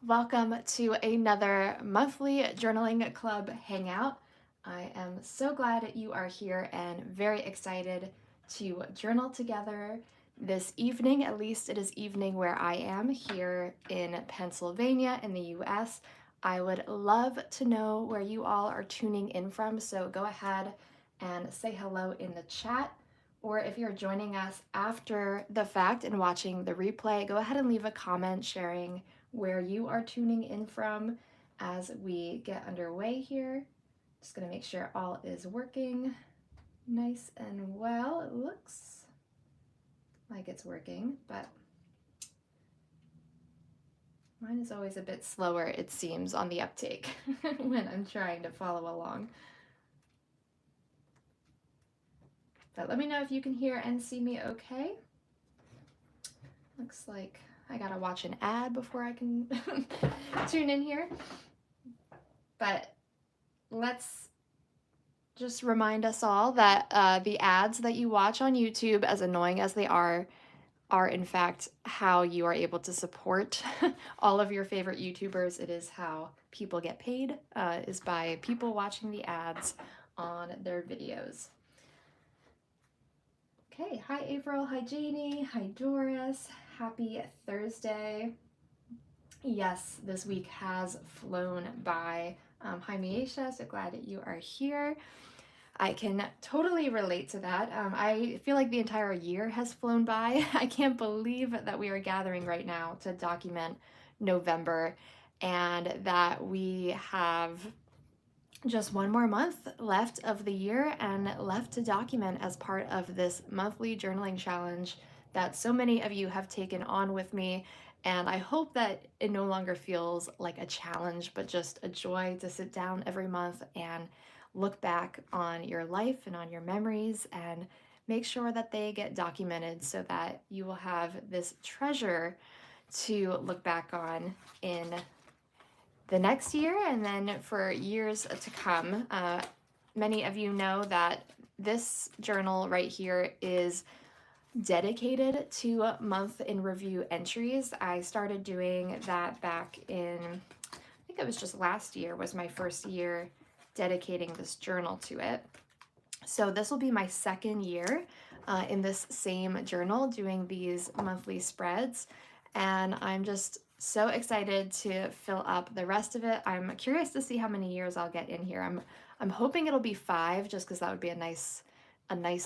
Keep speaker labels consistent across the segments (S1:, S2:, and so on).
S1: Welcome to another monthly journaling club hangout. I am so glad that you are here and very excited to journal together this evening. At least it is evening where I am here in Pennsylvania in the US. I would love to know where you all are tuning in from, so go ahead and say hello in the chat. Or if you're joining us after the fact and watching the replay, go ahead and leave a comment sharing where you are tuning in from as we get underway here. Just gonna make sure all is working nice and well. It looks like it's working, but mine is always a bit slower, it seems, on the uptake when I'm trying to follow along. But let me know if you can hear and see me okay. Looks like I gotta watch an ad before I can tune in here. But let's just remind us all that the ads that you watch on YouTube, as annoying as they are in fact how you are able to support all of your favorite YouTubers. It is how people get paid, is by people watching the ads on their videos. Okay, hi April, hi Janie, hi Doris, happy Thursday. Yes, this week has flown by. Hi Miesha, so glad that you are here. I can totally relate to that. I feel like the entire year has flown by. I can't believe that we are gathering right now to document November and that we have just one more month left of the year and left to document as part of this monthly journaling challenge that so many of you have taken on with me. And I hope that it no longer feels like a challenge, but just a joy to sit down every month and look back on your life and on your memories and make sure that they get documented so that you will have this treasure to look back on in the next year and then for years to come. Many of you know that this journal right here is dedicated to month in review entries. I started doing that back in, I think it was just last year was my first year dedicating this journal to it. So this will be my second year in this same journal doing these monthly spreads, and I'm just so excited to fill up the rest of it. I'm curious to see how many years I'll get in here. I'm hoping it'll be 5, just because that would be a nice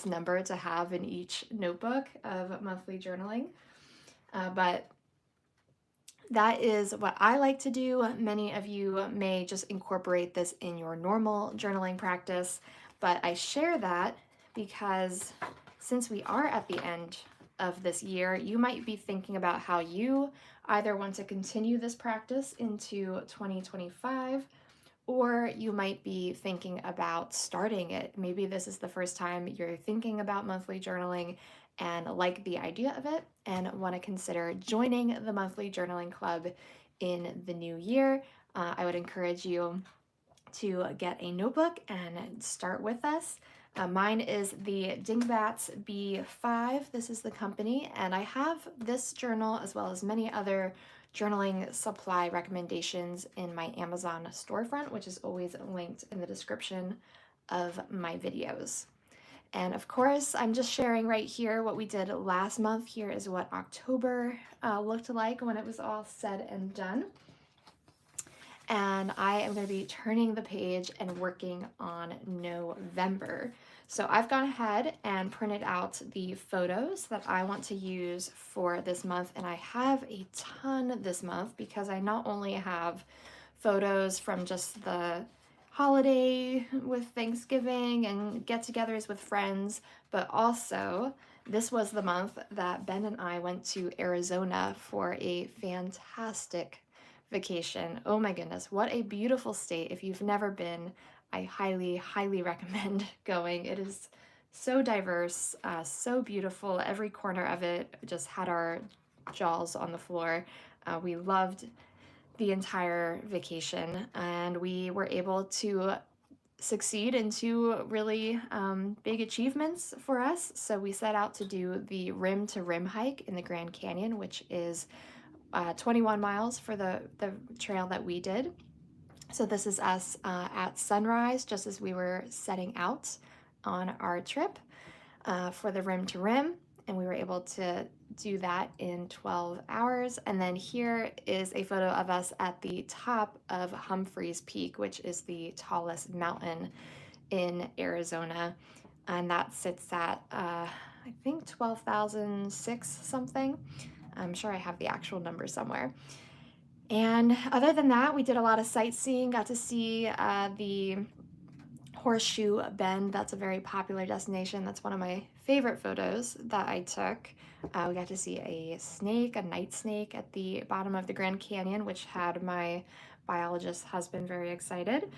S1: number to have in each notebook of monthly journaling. But that is what I like to do. Many of you may just incorporate this in your normal journaling practice, but I share that because since we are at the end of this year, you might be thinking about how you either want to continue this practice into 2025, or you might be thinking about starting it. Maybe this is the first time you're thinking about monthly journaling and like the idea of it and want to consider joining the monthly journaling club in the new year. I would encourage you to get a notebook and start with us. Mine is the Dingbats B5. This is the company, and I have this journal as well as many other journaling supply recommendations in my Amazon storefront, which is always linked in the description of my videos. And of course, I'm just sharing right here what we did last month. Here is what October looked like when it was all said and done. And I am going to be turning the page and working on November. So I've gone ahead and printed out the photos that I want to use for this month, and I have a ton this month because I not only have photos from just the holiday with Thanksgiving and get-togethers with friends, but also this was the month that Ben and I went to Arizona for a fantastic vacation. Oh my goodness, what a beautiful state. If you've never been, I highly, highly recommend going. It is so diverse, so beautiful. Every corner of it just had our jaws on the floor. We loved the entire vacation, and we were able to succeed in 2 really big achievements for us. So we set out to do the rim to rim hike in the Grand Canyon, which is 21 miles for the trail that we did. So this is us at sunrise, just as we were setting out on our trip for the rim to rim, and we were able to do that in 12 hours. And then here is a photo of us at the top of Humphreys Peak, which is the tallest mountain in Arizona, and that sits at I think 12,006 something. I'm sure I have the actual number somewhere. And other than that, we did a lot of sightseeing, got to see the Horseshoe Bend. That's a very popular destination. That's one of my favorite photos that I took. We got to see a snake, a night snake at the bottom of the Grand Canyon, which had my biologist husband very excited.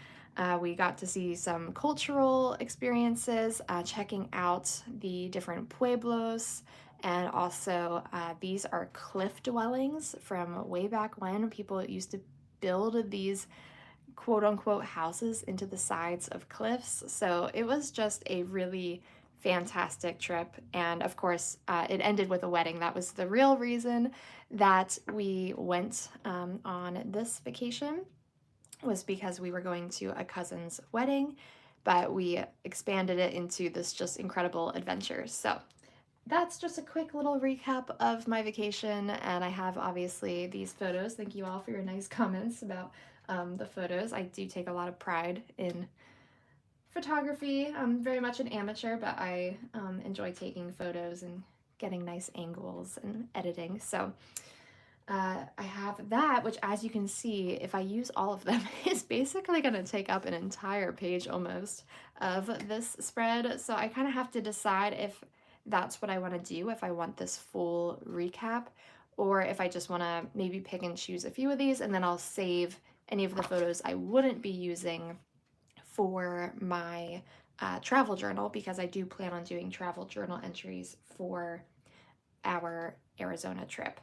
S1: We got to see some cultural experiences, checking out the different pueblos, and also these are cliff dwellings from way back when. People used to build these quote unquote houses into the sides of cliffs. So it was just a really fantastic trip. And of course, it ended with a wedding. That was the real reason that we went on this vacation, was because we were going to a cousin's wedding, but we expanded it into this just incredible adventure. So that's just a quick little recap of my vacation, and I have obviously these photos. Thank you all for your nice comments about the photos. I do take a lot of pride in photography. I'm very much an amateur, but I enjoy taking photos and getting nice angles and editing. So I have that, which, as you can see, if I use all of them, is basically going to take up an entire page almost of this spread. So I kind of have to decide if that's what I want to do, if I want this full recap, or if I just want to maybe pick and choose a few of these, and then I'll save any of the photos I wouldn't be using for my travel journal, because I do plan on doing travel journal entries for our Arizona trip.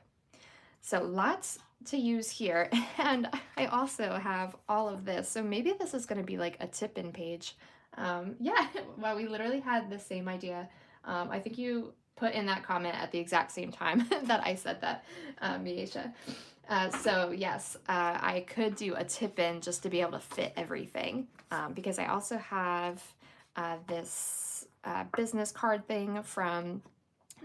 S1: So lots to use here. And I also have all of this. So maybe this is going to be like a tip-in page. Yeah, well, we literally had the same idea. I think you put in that comment at the exact same time that I said that, Miesha. So yes, I could do a tip-in just to be able to fit everything, because I also have this business card thing from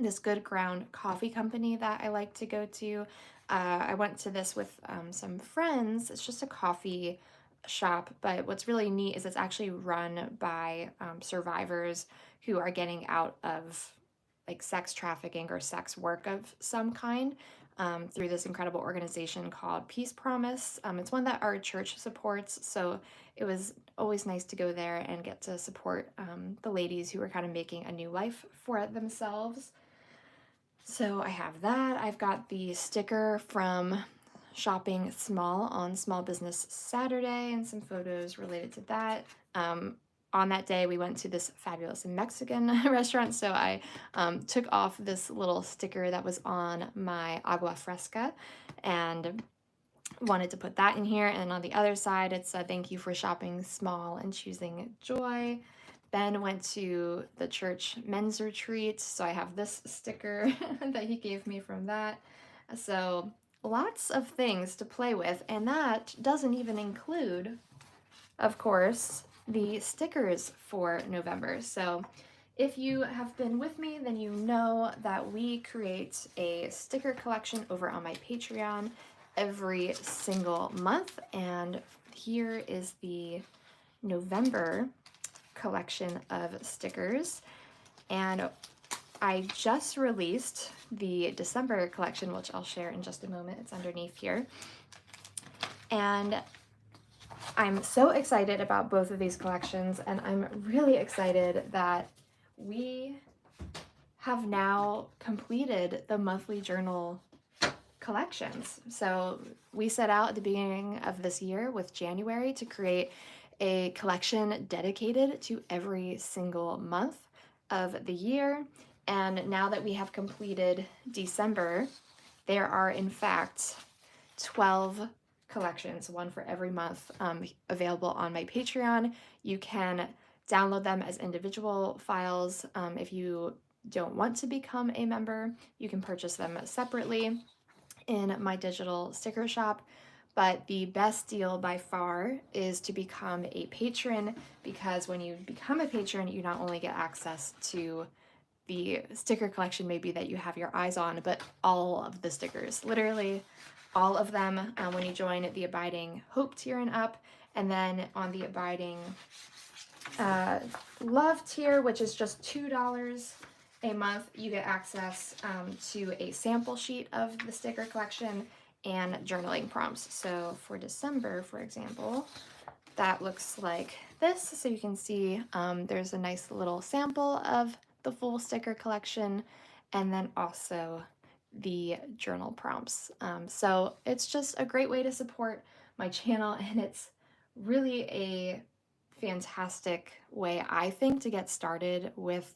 S1: this Good Ground coffee company that I like to go to. I went to this with some friends. It's just a coffee shop, but what's really neat is it's actually run by survivors who are getting out of like sex trafficking or sex work of some kind, through this incredible organization called Peace Promise. It's one that our church supports, so it was always nice to go there and get to support the ladies who are kind of making a new life for themselves. So I have that. I've got the sticker from shopping small on Small Business Saturday and some photos related to that. On that day, we went to this fabulous Mexican restaurant, so I took off this little sticker that was on my agua fresca and wanted to put that in here. And on the other side, it said, "Thank you for shopping small and choosing joy." Ben went to the church men's retreat, so I have this sticker that he gave me from that. So lots of things to play with, and that doesn't even include, of course, the stickers for November. So if you have been with me, then you know that we create a sticker collection over on my Patreon every single month, and here is the November collection of stickers. And I just released the December collection, which I'll share in just a moment. It's underneath here. And I'm so excited about both of these collections, and I'm really excited that we have now completed the monthly journal collections. So we set out at the beginning of this year with January to create a collection dedicated to every single month of the year. And now that we have completed December, there are in fact 12 collections, one for every month, available on my Patreon. You can download them as individual files. If you don't want to become a member, you can purchase them separately. in my digital sticker shop. But the best deal by far is to become a patron, because when you become a patron, you not only get access to the sticker collection maybe that you have your eyes on, but all of the stickers, literally all of them, when you join the Abiding Hope tier and up. And then on the Abiding Love tier, which is just $2 a month, you get access to a sample sheet of the sticker collection and journaling prompts. So for December, for example, that looks like this. So you can see there's a nice little sample of the full sticker collection, and then also the journal prompts. So it's just a great way to support my channel, and it's really a fantastic way, I think, to get started with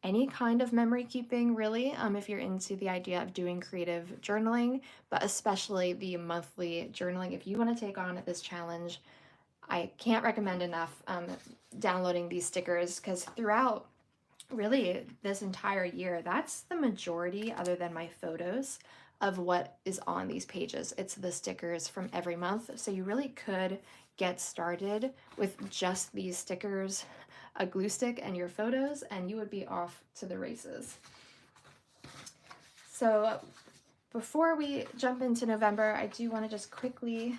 S1: any kind of memory keeping, really, if you're into the idea of doing creative journaling, but especially the monthly journaling. If you want to take on this challenge, I can't recommend enough downloading these stickers, because throughout really this entire year, that's the majority, other than my photos, of what is on these pages. It's the stickers from every month. So you really could get started with just these stickers, a glue stick, and your photos, and you would be off to the races. So before we jump into November, I do want to just quickly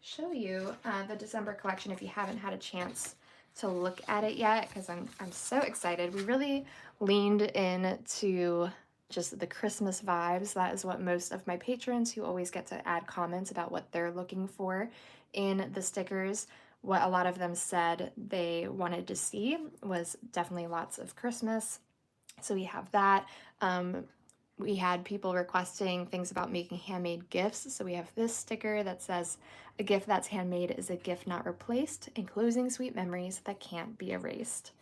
S1: show you the December collection if you haven't had a chance to look at it yet, because I'm so excited. We really leaned into just the Christmas vibes. That is what most of my patrons, who always get to add comments about what they're looking for in the stickers, what a lot of them said they wanted to see was definitely lots of Christmas. So we have that. We had people requesting things about making handmade gifts. So we have this sticker that says, "A gift that's handmade is a gift not replaced, enclosing sweet memories that can't be erased."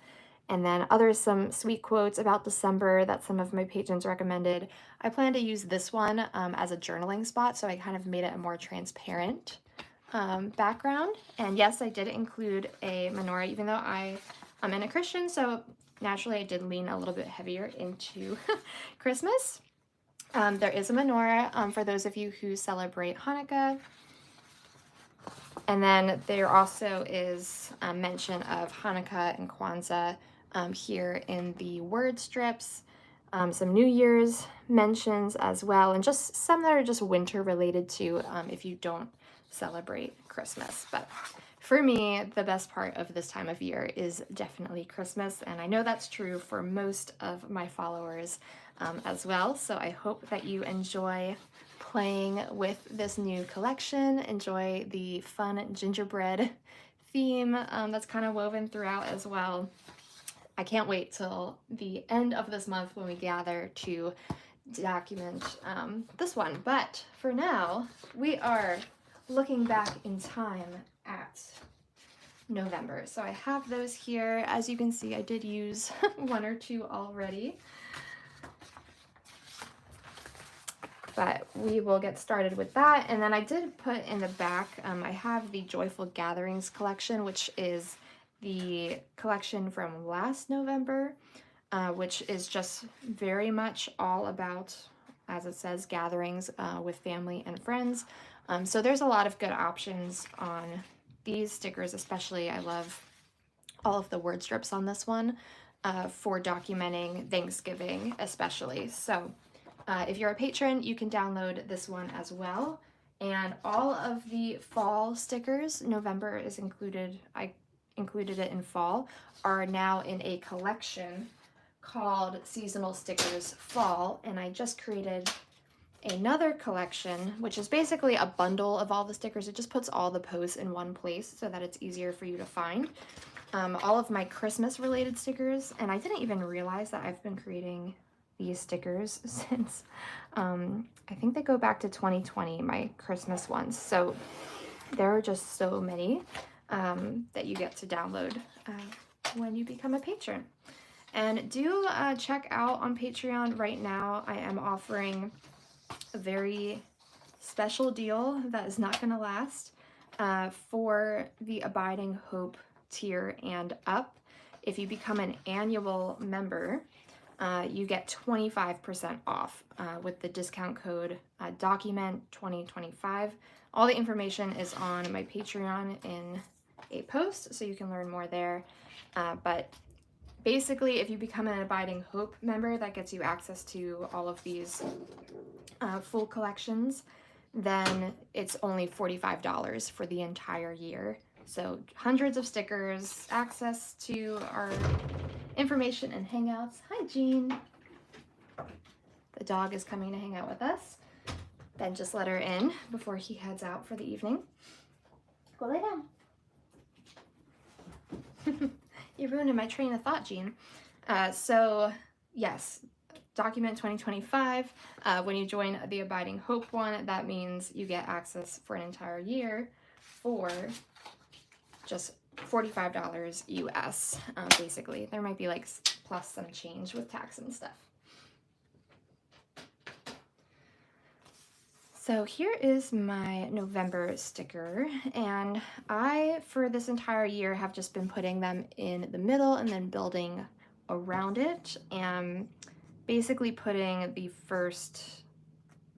S1: And then some sweet quotes about December that some of my patrons recommended. I plan to use this one as a journaling spot, so I kind of made it a more transparent background. And yes, I did include a menorah, even though I'm a Christian, so naturally I did lean a little bit heavier into Christmas. There is a menorah for those of you who celebrate Hanukkah. And then there also is a mention of Hanukkah and Kwanzaa here in the word strips. Some New Year's mentions as well, and just some that are just winter related too, if you don't celebrate Christmas. But for me, the best part of this time of year is definitely Christmas, and I know that's true for most of my followers as well. So I hope that you enjoy playing with this new collection, enjoy the fun gingerbread theme that's kind of woven throughout as well. I can't wait till the end of this month when we gather to document this one. But for now, we are looking back in time at November. So I have those here. As you can see, I did use one or two already. But we will get started with that. And then I did put in the back, I have the Joyful Gatherings collection, which is the collection from last November, which is just very much all about, as it says, gatherings with family and friends. So there's a lot of good options on these stickers, especially I love all of the word strips on this one for documenting Thanksgiving especially. So if you're a patron, you can download this one as well. And all of the fall stickers, November is included, I included it in fall, are now in a collection called Seasonal Stickers Fall. And I just created another collection, which is basically a bundle of all the stickers. It just puts all the posts in one place so that it's easier for you to find. All of my Christmas related stickers, and I didn't even realize that I've been creating these stickers since I think they go back to 2020, my Christmas ones. So there are just so many that you get to download when you become a patron. And do check out on Patreon right now. I am offering a very special deal that is not going to last for the Abiding Hope tier and up. If you become an annual member, you get 25% off with the discount code document 2025. All the information is on my Patreon in a post, so you can learn more there. But basically, if you become an Abiding Hope member, that gets you access to all of these full collections. Then it's only $45 for the entire year. So hundreds of stickers, access to our information and hangouts. Hi, Jean. The dog is coming to hang out with us. Then just let her in before he heads out for the evening. Go lay down. You're ruining my train of thought, Jean. So yes, document 2025. When you join the Abiding Hope one, that means you get access for an entire year for just $45 US, basically. There might be like plus some change with tax and stuff. So here is my November sticker, and I, for this entire year, have just been putting them in the middle and then building around it, and basically putting the first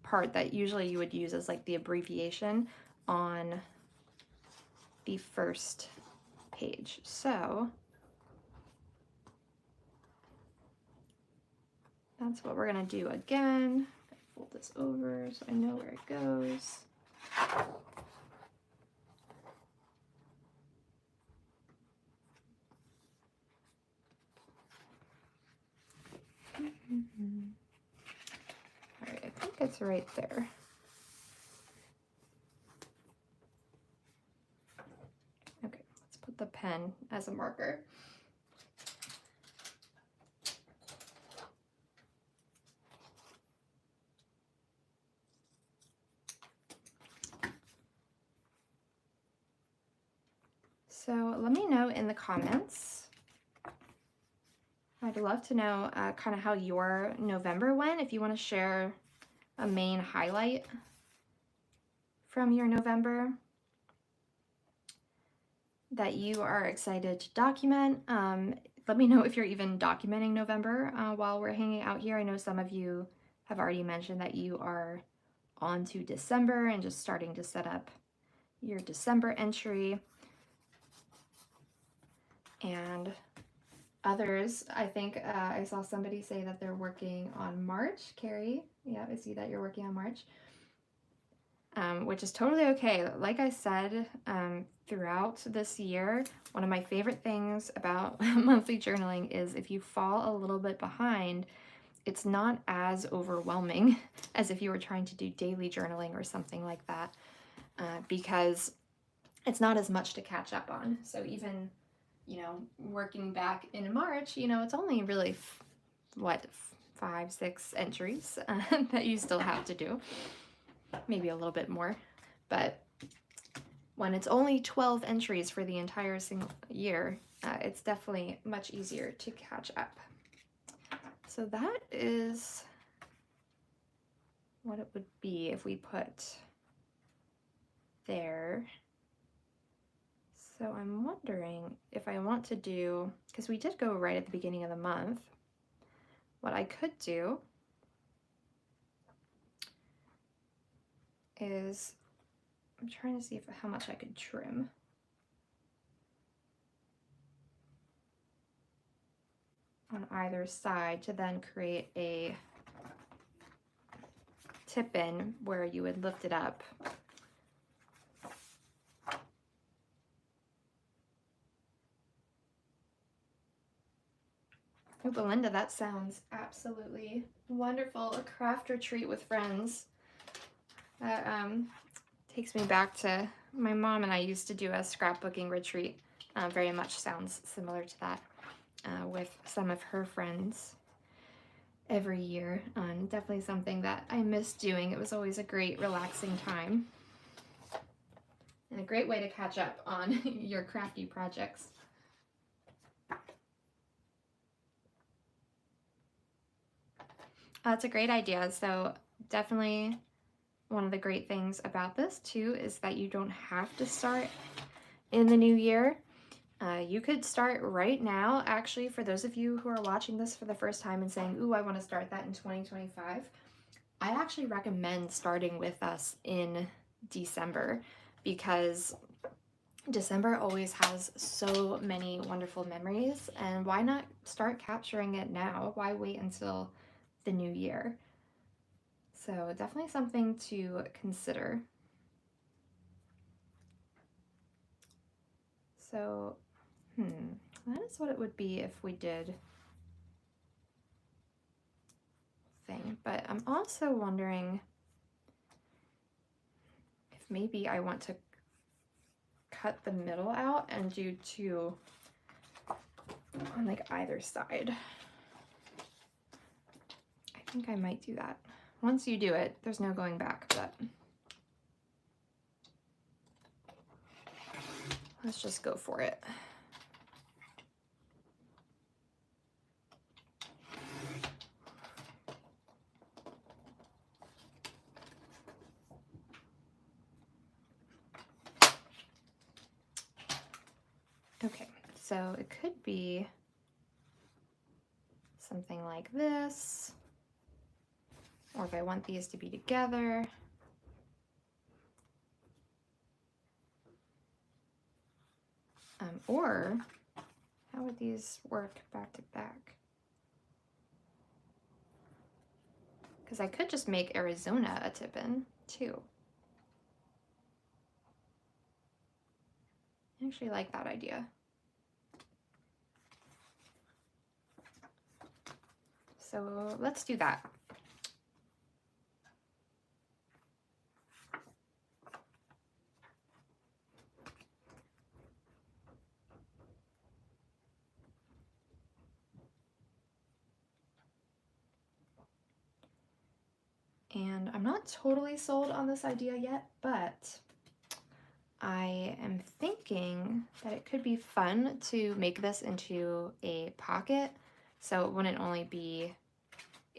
S1: part that usually you would use as like the abbreviation on the first page. So that's what we're gonna do again. Fold this over so I know where it goes. All right, I think it's right there. Okay, let's put the pen as a marker. So let me know in the comments. I'd love to know kind of how your November went, if you want to share a main highlight from your November that you are excited to document. Let me know if you're even documenting November while we're hanging out here. I know some of you have already mentioned that you are on to December and just starting to set up your December entry. And others, I think I saw somebody say that they're working on March. Carrie, yeah, I see that you're working on March, which is totally okay. Like I said, throughout this year, one of my favorite things about monthly journaling is if you fall a little bit behind, it's not as overwhelming as if you were trying to do daily journaling or something like that, because it's not as much to catch up on. So even, you know, working back in March, you know, it's only really, what, 5-6 entries that you still have to do. Maybe a little bit more. But when it's only 12 entries for the entire single year, it's definitely much easier to catch up. So that is what it would be if we put there. So I'm wondering if I want to do, because we did go right at the beginning of the month, what I could do is, I'm trying to see how much I could trim. On either side to then create a tip-in where you would lift it up. Oh, Belinda, that sounds absolutely wonderful. A craft retreat with friends. That takes me back to my mom and I used to do a scrapbooking retreat. Very much sounds similar to that with some of her friends every year. Definitely something that I miss doing. It was always a great relaxing time and a great way to catch up on your crafty projects. That's a great idea. So definitely one of the great things about this too is that you don't have to start in the new year. You could start right now, actually, for those of you who are watching this for the first time and saying, ooh, I want to start that in 2025. I actually recommend starting with us in December, because December always has so many wonderful memories, and why not start capturing it now? Why wait until the new year? So definitely something to consider. So, that is what it would be if we did thing. But I'm also wondering if maybe I want to cut the middle out and do two on like either side. I think I might do that. Once you do it, there's no going back, but let's just go for it. Okay, so it could be something like this, or if I want these to be together. Or how would these work back to back? Because I could just make Arizona a tip-in too. I actually like that idea. So let's do that. And I'm not totally sold on this idea yet, but I am thinking that it could be fun to make this into a pocket, so it wouldn't only be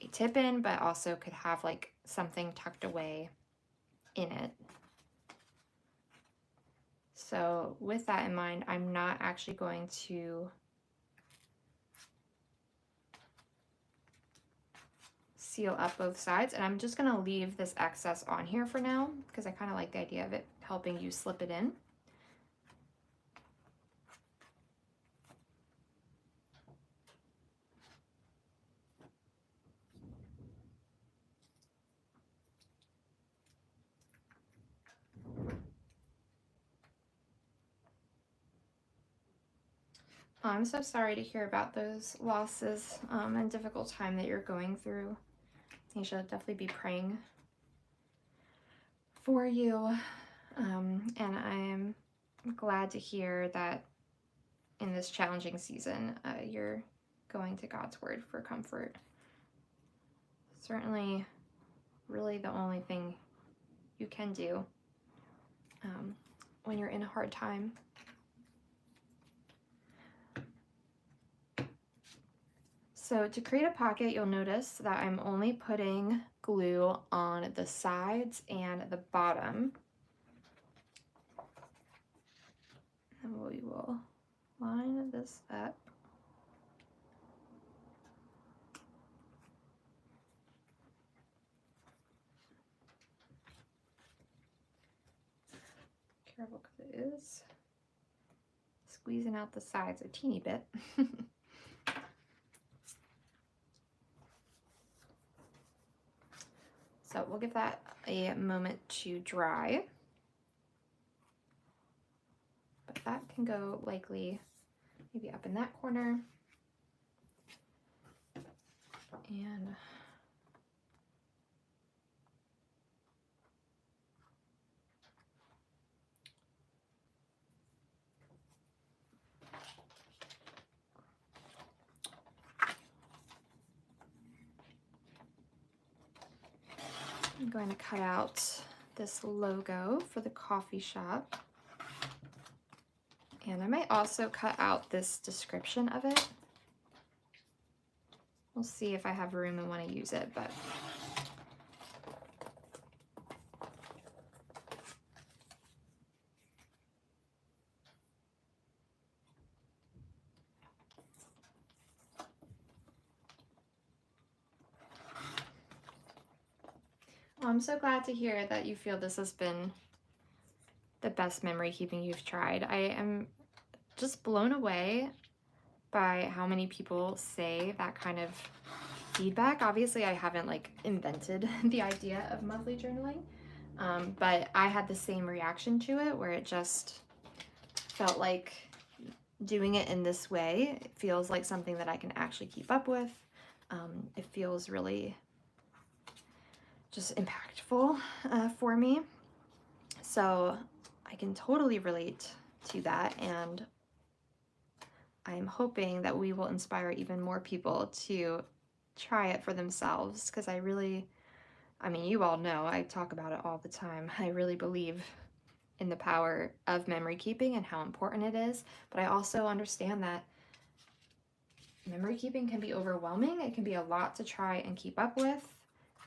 S1: a tip-in, but also could have like something tucked away in it. So with that in mind, I'm not actually going to seal up both sides, and I'm just going to leave this excess on here for now because I kind of like the idea of it helping you slip it in. I'm so sorry to hear about those losses and difficult time that you're going through. You should definitely be praying for you. And I'm glad to hear that in this challenging season, you're going to God's word for comfort. Certainly, really the only thing you can do when you're in a hard time. So to create a pocket, you'll notice that I'm only putting glue on the sides and the bottom. And we will line this up. Careful, because it is squeezing out the sides a teeny bit. So we'll give that a moment to dry. But that can go likely maybe up in that corner. And I'm going to cut out this logo for the coffee shop. And I might also cut out this description of it. We'll see if I have room and want to use it, but I'm so glad to hear that you feel this has been the best memory keeping you've tried. I am just blown away by how many people say that kind of feedback. Obviously, I haven't like invented the idea of monthly journaling, but I had the same reaction to it where it just felt like doing it in this way, it feels like something that I can actually keep up with. It feels really just impactful for me. So I can totally relate to that, and I'm hoping that we will inspire even more people to try it for themselves, because I mean, you all know I talk about it all the time. I really believe in the power of memory keeping and how important it is, but I also understand that memory keeping can be overwhelming. It can be a lot to try and keep up with,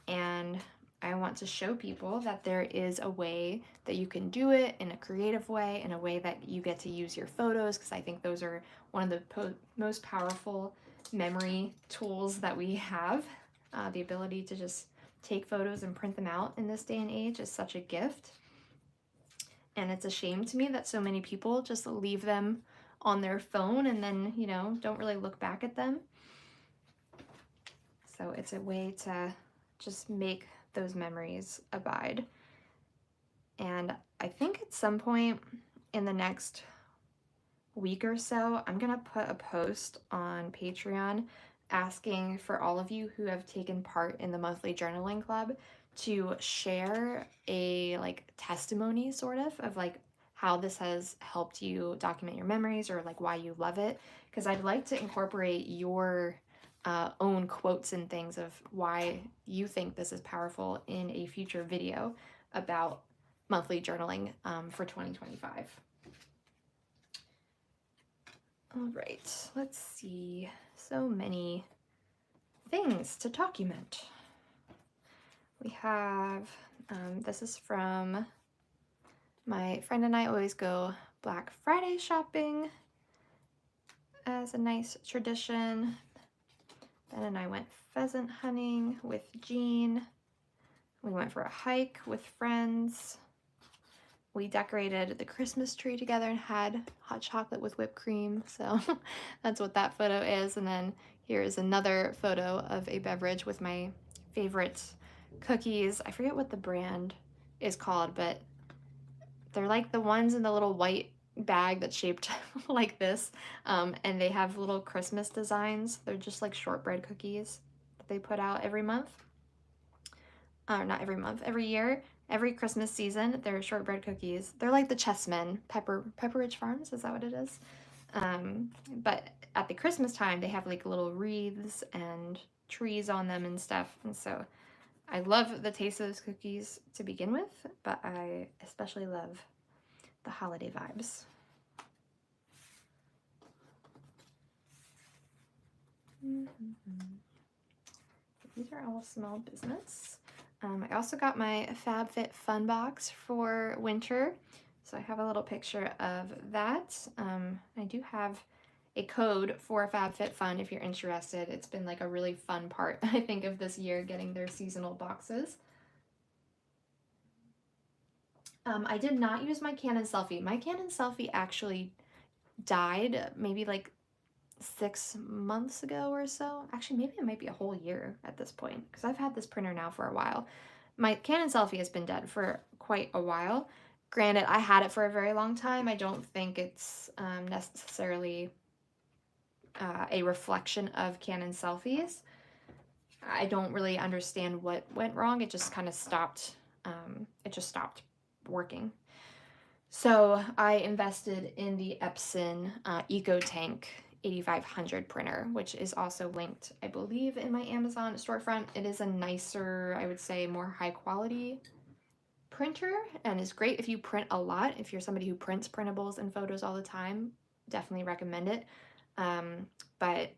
S1: and I want to show people that there is a way that you can do it in a creative way, in a way that you get to use your photos, because I think those are one of the most powerful memory tools that we have. The ability to just take photos and print them out in this day and age is such a gift. And it's a shame to me that so many people just leave them on their phone and then, you know, don't really look back at them. So it's a way to just make those memories abide. And I think at some point in the next week or so, I'm gonna put a post on Patreon asking for all of you who have taken part in the monthly journaling club to share a like testimony sort of like how this has helped you document your memories, or like why you love it, because I'd like to incorporate your own quotes and things of why you think this is powerful in a future video about monthly journaling for 2025. All right, let's see. So many things to document. We have, this is from my friend and I always go Black Friday shopping as a nice tradition. Ben and I went pheasant hunting with Jean. We went for a hike with friends. We decorated the Christmas tree together and had hot chocolate with whipped cream. So that's what that photo is. And then here is another photo of a beverage with my favorite cookies. I forget what the brand is called, but they're like the ones in the little white bag that's shaped like this. And they have little Christmas designs. They're just like shortbread cookies that they put out every month. Not every month, every year. Every Christmas season, they're shortbread cookies. They're like the Chessmen, Pepperidge Farms, is that what it is? But at the Christmas time, they have like little wreaths and trees on them and stuff. And so I love the taste of those cookies to begin with, but I especially love the holiday vibes. These are all small business. I also got my FabFitFun box for winter, so I have a little picture of that. I do have a code for FabFitFun if you're interested. It's been like a really fun part, I think, of this year, getting their seasonal boxes. I did not use my Canon selfie. My Canon selfie actually died maybe like 6 months ago or so. Actually, maybe it might be a whole year at this point, because I've had this printer now for a while. My Canon selfie has been dead for quite a while. Granted, I had it for a very long time. I don't think it's necessarily a reflection of Canon selfies. I don't really understand what went wrong. It just kind of stopped. It just stopped working. So I invested in the Epson EcoTank 8500 printer, which is also linked, I believe, in my Amazon storefront. It is a nicer, I would say, more high quality printer, and is great if you print a lot. If you're somebody who prints printables and photos all the time, definitely recommend it. But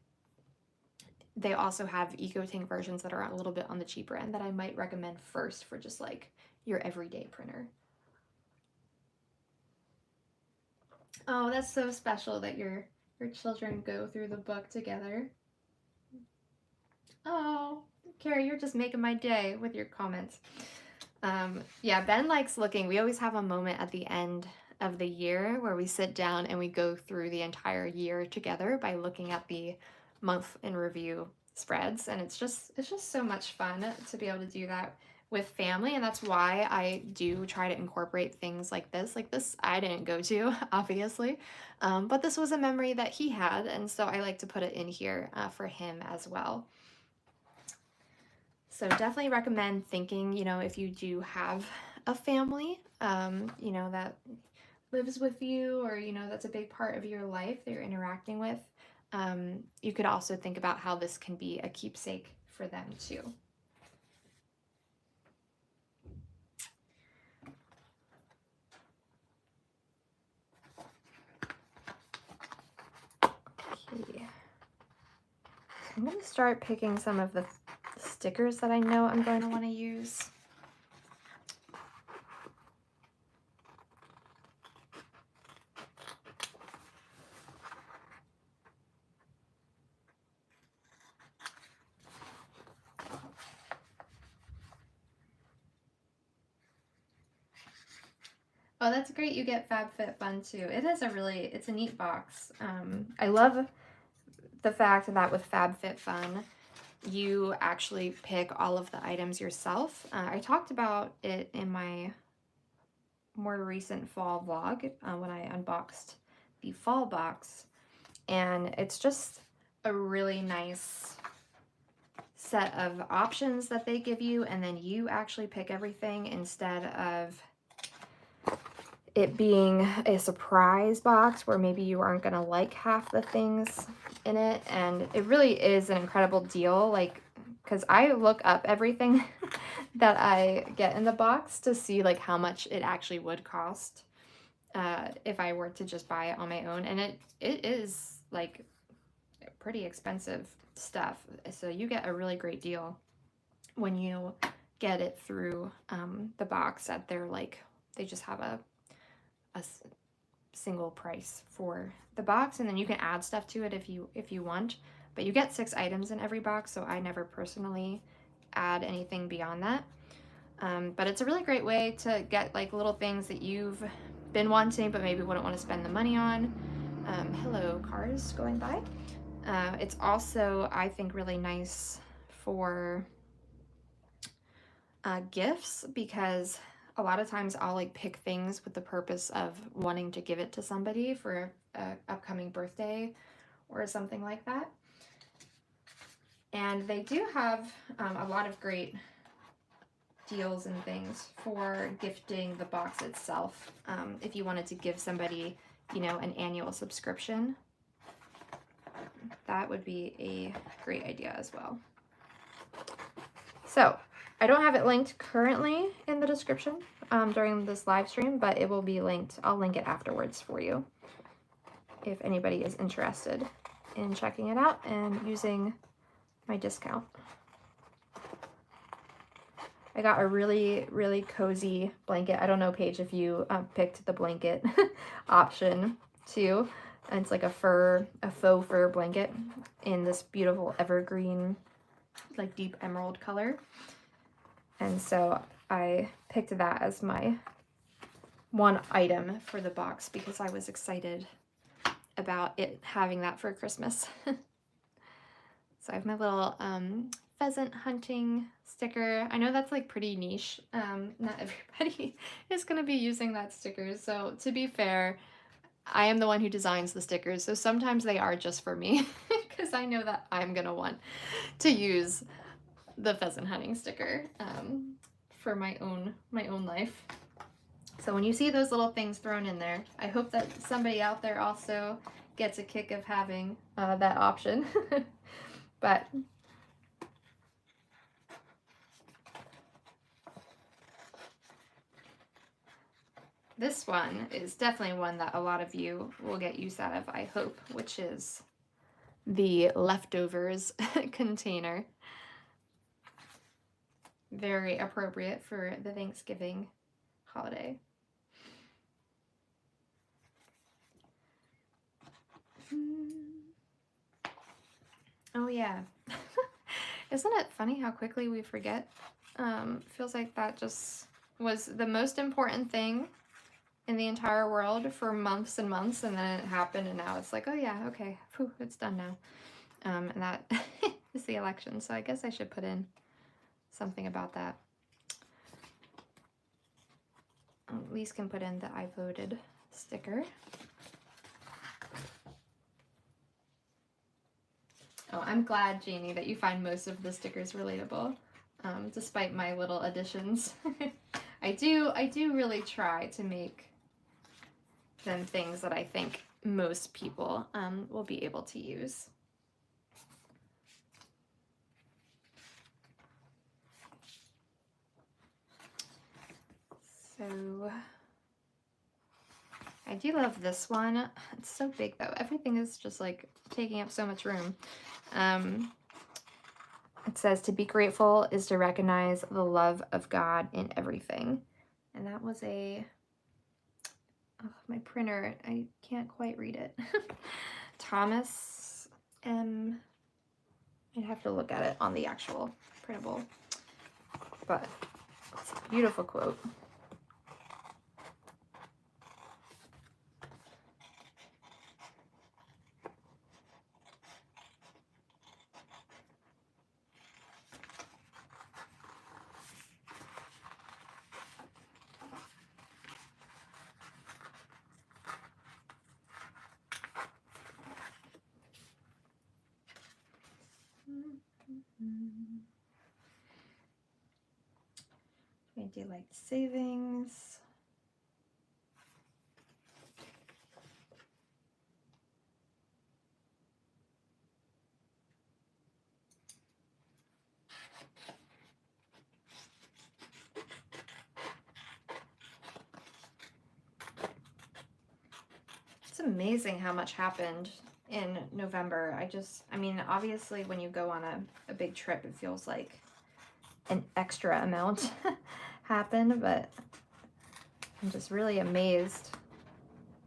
S1: they also have EcoTank versions that are a little bit on the cheaper end that I might recommend first for just like your everyday printer. Oh, that's so special that your children go through the book together. Oh, Carrie, you're just making my day with your comments. Yeah, Ben likes looking. We always have a moment at the end of the year where we sit down and we go through the entire year together by looking at the month in review spreads, and it's just so much fun to be able to do that with family. And that's why I do try to incorporate things like this. Like this I didn't go to obviously, but this was a memory that he had, and so I like to put it in here for him as well. So definitely recommend thinking, if you do have a family, that lives with you, or, that's a big part of your life that you're interacting with. You could also think about how this can be a keepsake for them too. Okay. I'm going to start picking some of the stickers that I know I'm going to want to use. Oh, that's great. You get FabFitFun too. It's a neat box. I love the fact that with FabFitFun, you actually pick all of the items yourself. I talked about it in my more recent fall vlog when I unboxed the fall box, and it's just a really nice set of options that they give you, and then you actually pick everything instead of it being a surprise box where maybe you aren't gonna like half the things in it. And it really is an incredible deal, like, because I look up everything that I get in the box to see like how much it actually would cost if I were to just buy it on my own, and it is like pretty expensive stuff. So you get a really great deal when you get it through the box at their, like, they just have a single price for the box, and then you can add stuff to it if you want, but you get 6 items in every box, so I never personally add anything beyond that. But it's a really great way to get like little things that you've been wanting but maybe wouldn't want to spend the money on. Hello, cars going by. It's also, I think, really nice for gifts, because a lot of times I'll like pick things with the purpose of wanting to give it to somebody for a upcoming birthday or something like that. And they do have a lot of great deals and things for gifting the box itself. If you wanted to give somebody, an annual subscription, that would be a great idea as well. So I don't have it linked currently in the description during this live stream, but it will be linked. I'll link it afterwards for you if anybody is interested in checking it out and using my discount. I got a really, really cozy blanket. I don't know, Paige, if you picked the blanket option too. And it's like a faux fur blanket in this beautiful evergreen, like deep emerald color. And so I picked that as my one item for the box because I was excited about it having that for Christmas. So I have my little pheasant hunting sticker. I know that's like pretty niche. Not everybody is going to be using that sticker. So to be fair, I am the one who designs the stickers. So sometimes they are just for me because I know that I'm going to want to use the pheasant hunting sticker for my own life. So when you see those little things thrown in there, I hope that somebody out there also gets a kick of having that option. But this one is definitely one that a lot of you will get use out of, I hope, which is the leftovers container. Very appropriate for the Thanksgiving holiday. Oh yeah. Isn't it funny how quickly we forget? Feels like that just was the most important thing in the entire world for months and months, and then it happened, and now it's like, oh yeah, okay, whew, it's done now. And that is the election, so I guess I should put in something about that. At least can put in the I voted sticker. Oh, I'm glad, Janie, that you find most of the stickers relatable, despite my little additions. I do really try to make them things that I think most people will be able to use. So I do love this one. It's so big though. Everything is just like taking up so much room. It says to be grateful is to recognize the love of God in everything. And that was my printer, I can't quite read it. Thomas M. I'd have to look at it on the actual printable, but it's a beautiful quote. Daylight savings. It's amazing how much happened in November. I mean, obviously when you go on a big trip, it feels like an extra amount happened, but I'm just really amazed.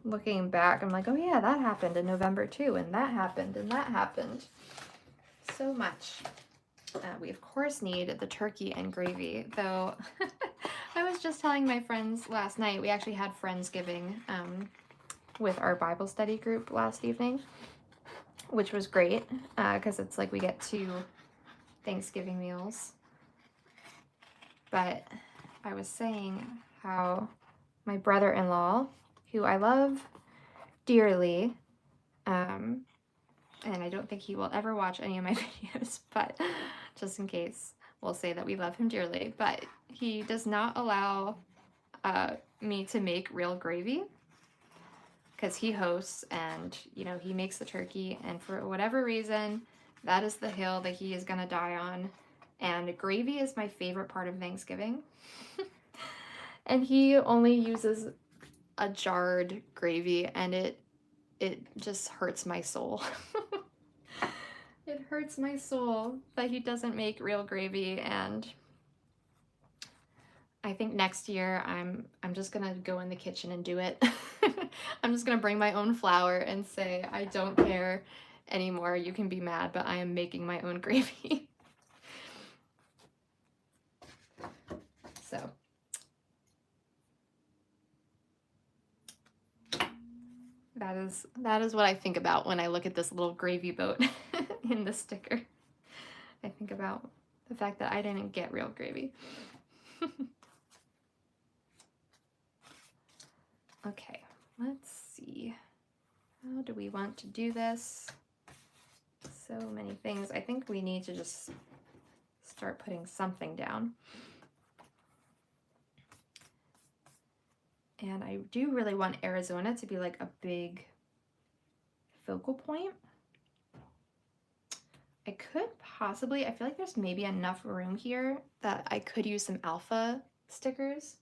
S1: Looking back, I'm like, oh yeah, that happened in November too, and that happened, and that happened. So much. We of course need the turkey and gravy, though. I was just telling my friends last night, we actually had Friendsgiving with our Bible study group last evening, which was great, because it's like we get 2 Thanksgiving meals. But I was saying how my brother-in-law, who I love dearly, and I don't think he will ever watch any of my videos, but just in case, we'll say that we love him dearly, but he does not allow me to make real gravy, because he hosts and, you know, he makes the turkey, and for whatever reason, that is the hill that he is going to die on. And gravy is my favorite part of Thanksgiving. And he only uses a jarred gravy, and it just hurts my soul. It hurts my soul that he doesn't make real gravy, and I think next year I'm just gonna go in the kitchen and do it. I'm just gonna bring my own flour and say, I don't care anymore, you can be mad, but I am making my own gravy. So that is what I think about when I look at this little gravy boat in the sticker. I think about the fact that I didn't get real gravy. Okay, let's see. How do we want to do this? So many things. I think we need to just start putting something down. And I do really want Arizona to be like a big focal point. I could possibly, I feel like there's maybe enough room here that I could use some alpha stickers.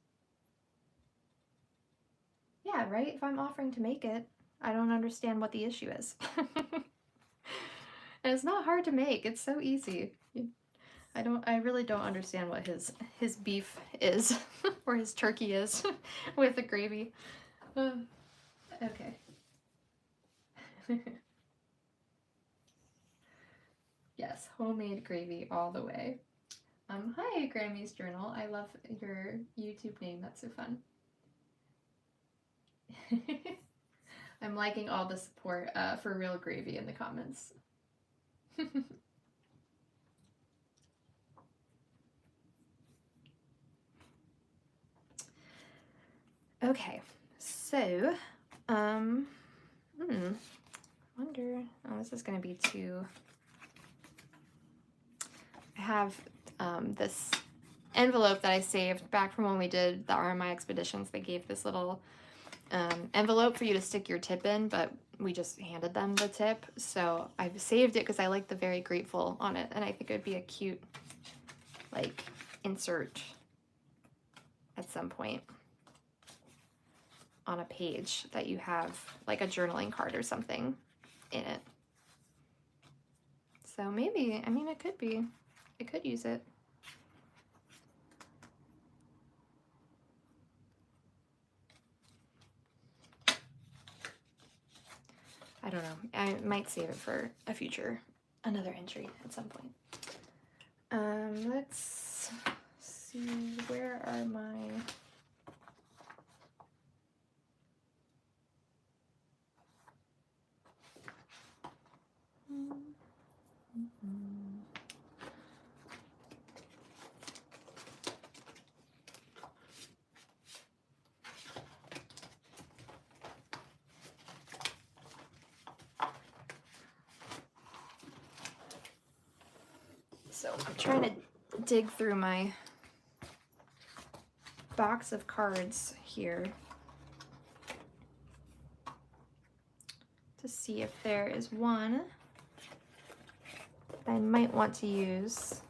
S1: Yeah, right? If I'm offering to make it, I don't understand what the issue is. And it's not hard to make, it's so easy. I really don't understand what his beef is, or his turkey is, with the gravy. Okay. Yes, homemade gravy all the way. Hi, Grammy's Journal. I love your YouTube name. That's so fun. I'm liking all the support for Real Gravy in the comments. Okay, so, wonder, oh, this is gonna be too, I have this envelope that I saved back from when we did the RMI expeditions. They gave this little envelope for you to stick your tip in, but we just handed them the tip. So I've saved it because I like the very grateful on it, and I think it would be a cute, like, insert at some point on a page that you have like a journaling card or something in it. So maybe, I mean, it could use it. I don't know. I might save it for another entry at some point. Let's see, where are my... So I'm trying to dig through my box of cards here to see if there is one that I might want to use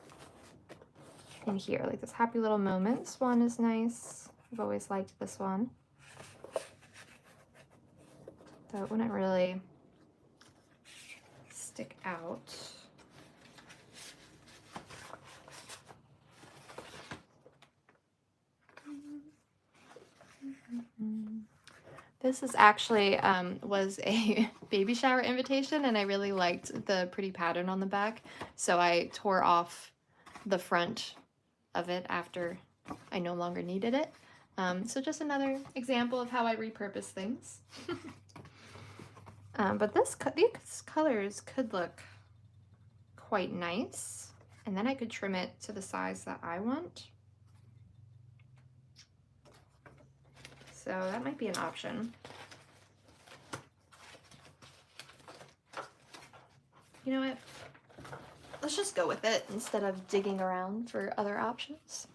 S1: in here. Like this Happy Little Moments one is nice. I've always liked this one. Though it wouldn't really stick out. This is actually was a baby shower invitation, and I really liked the pretty pattern on the back, so I tore off the front of it after I no longer needed it. So just another example of how I repurpose things. But these colors could look quite nice, and then I could trim it to the size that I want. So that might be an option. You know what? Let's just go with it instead of digging around for other options.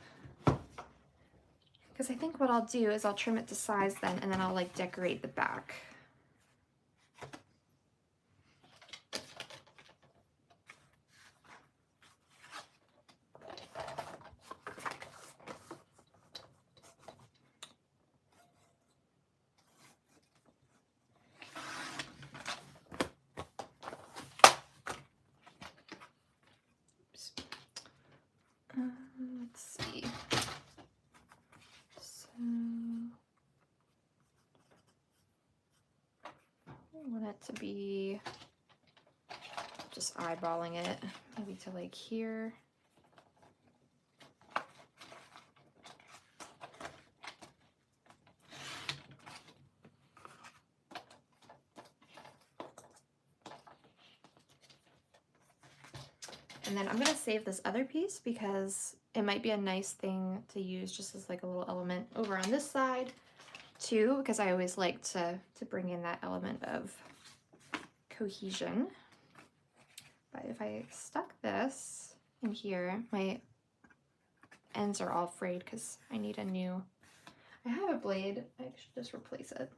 S1: Because I think what I'll do is I'll trim it to size then, and then I'll like decorate the back. Let's see. So I want it to be just eyeballing it, maybe to like here. And then I'm gonna save this other piece because it might be a nice thing to use just as like a little element over on this side too, because I always like to bring in that element of cohesion. But if I stuck this in here, my ends are all frayed because I need a new, I have a blade, I should just replace it.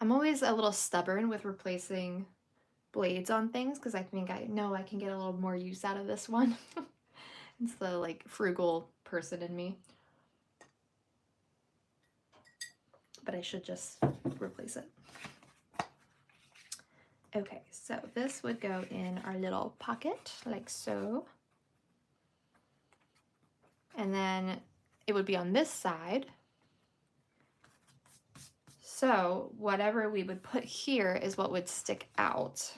S1: I'm always a little stubborn with replacing blades on things because I think I know I can get a little more use out of this one. It's the like frugal person in me. But I should just replace it. Okay, so this would go in our little pocket like so. And then it would be on this side. So whatever we would put here is what would stick out.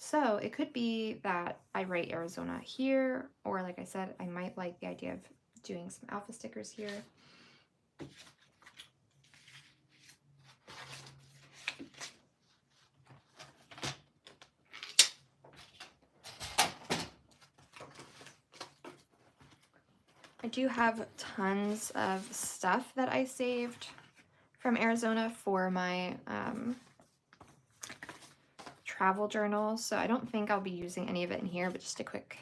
S1: So it could be that I write Arizona here, or like I said, I might like the idea of doing some alpha stickers here. I do have tons of stuff that I saved from Arizona for my travel journal, so I don't think I'll be using any of it in here, but just a quick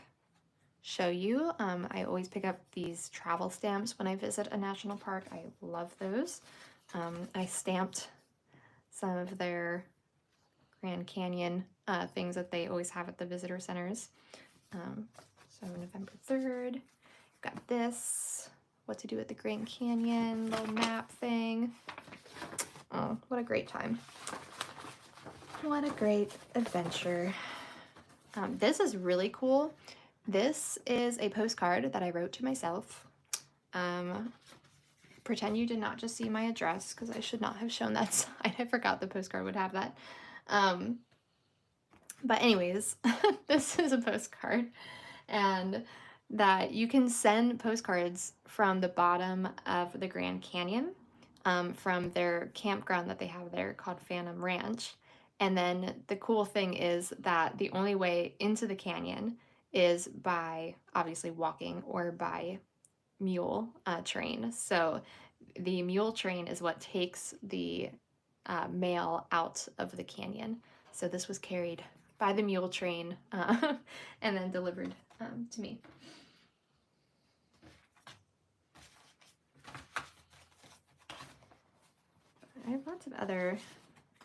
S1: show you. I always pick up these travel stamps when I visit a national park. I love those. I stamped some of their Grand Canyon things that they always have at the visitor centers. So November 3rd, got this, what to do at the Grand Canyon, little map thing. Oh, what a great time. What a great adventure. This is really cool. This is a postcard that I wrote to myself. Pretend you did not just see my address, because I should not have shown that sign. I forgot the postcard would have that. But anyways, this is a postcard, and that you can send postcards from the bottom of the Grand Canyon, from their campground that they have there called Phantom Ranch. And then the cool thing is that the only way into the canyon is by obviously walking or by mule train. So the mule train is what takes the mail out of the canyon. So this was carried by the mule train and then delivered to me. I have lots of other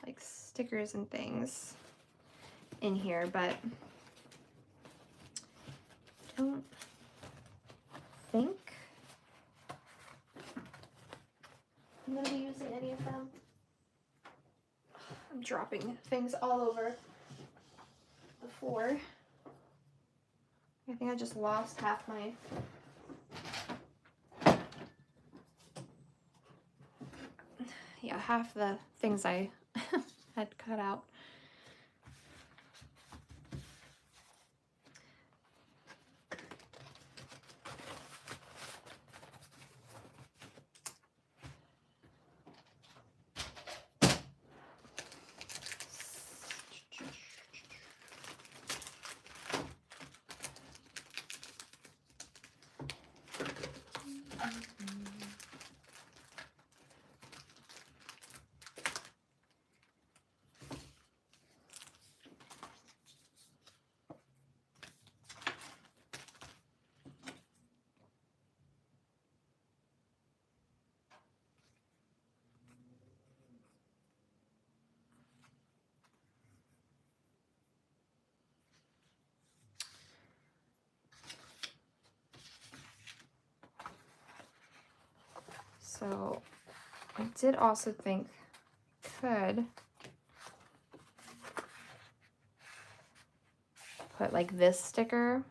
S1: like stickers and things in here, but I don't think I'm going to be using any of them. I'm dropping things all over the floor. I think I just lost half my half the things I had cut out. So I did also think could put like this sticker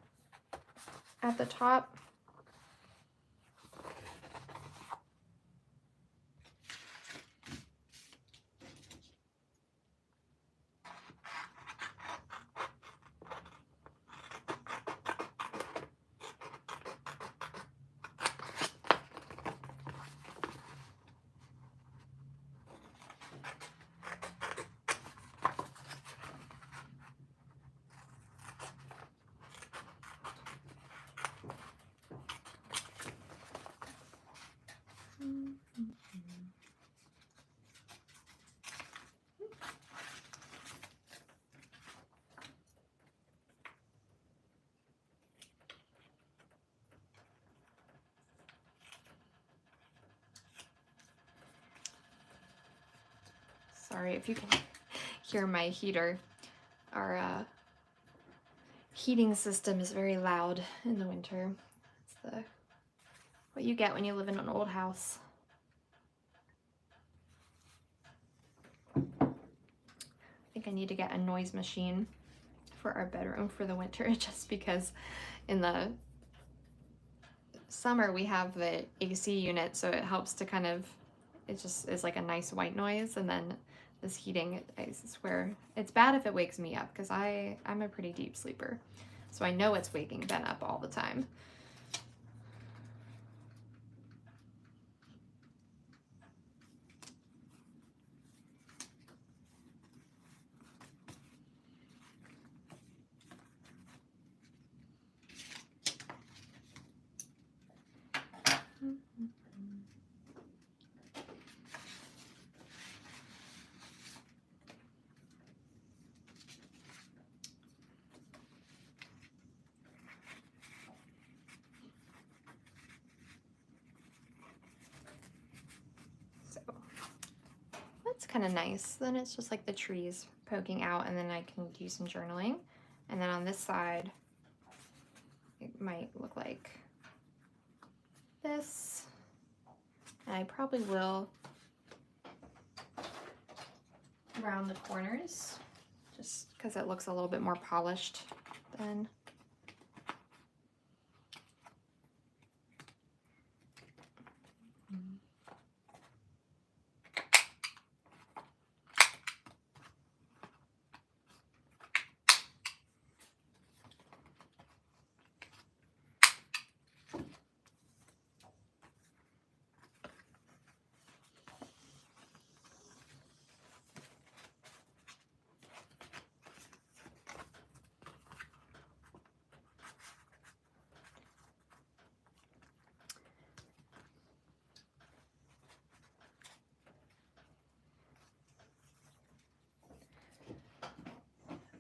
S1: at the top. Sorry if you can hear my heater. Our heating system is very loud in the winter. It's what you get when you live in an old house. I think I need to get a noise machine for our bedroom for the winter, just because in the summer we have the AC unit, so it helps to kind of, it just is like a nice white noise, and then this heating, I swear, it's bad if it wakes me up because I'm a pretty deep sleeper. So I know it's waking Ben up all the time. That's kind of nice. Then it's just like the trees poking out, and then I can do some journaling. And then on this side, it might look like this. And I probably will round the corners just because it looks a little bit more polished than.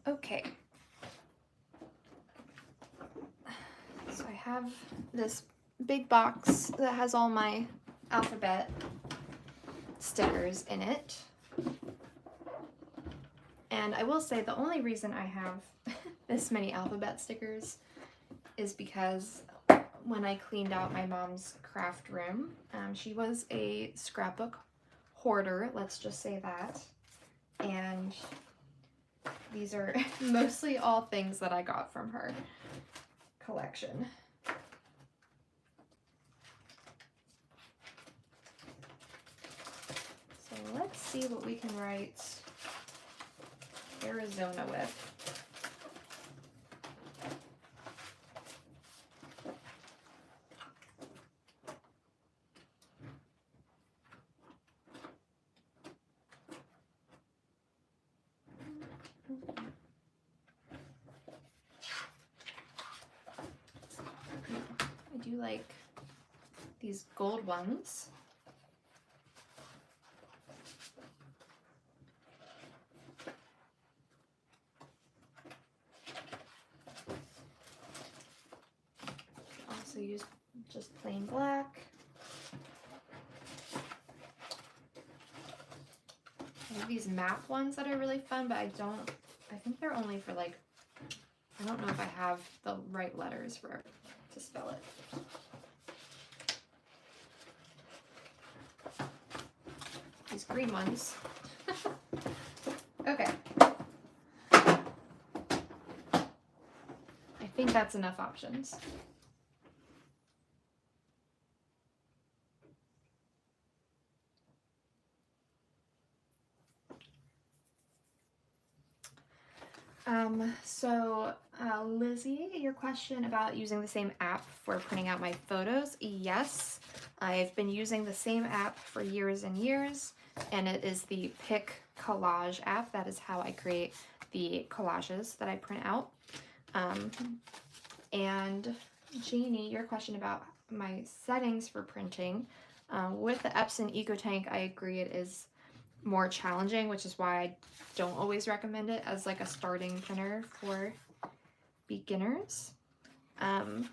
S1: Okay. So I have this big box that has all my alphabet stickers in it. And I will say the only reason I have this many alphabet stickers is because when I cleaned out my mom's craft room, she was a scrapbook hoarder, let's just say that. And these are mostly all things that I got from her collection. So let's see what we can write Arizona with. I do like these gold ones. Also use just plain black. I have these map ones that are really fun, but I think they're only for like, I don't know if I have the right letters for to spell it. These green ones. Okay. I think that's enough options. Lizzie, your question about using the same app for printing out my photos. Yes, I've been using the same app for years and years, and it is the Pick Collage app. That is how I create the collages that I print out. And Jeannie, your question about my settings for printing. With the Epson EcoTank, I agree it is more challenging, which is why I don't always recommend it as like a starting printer for beginners. But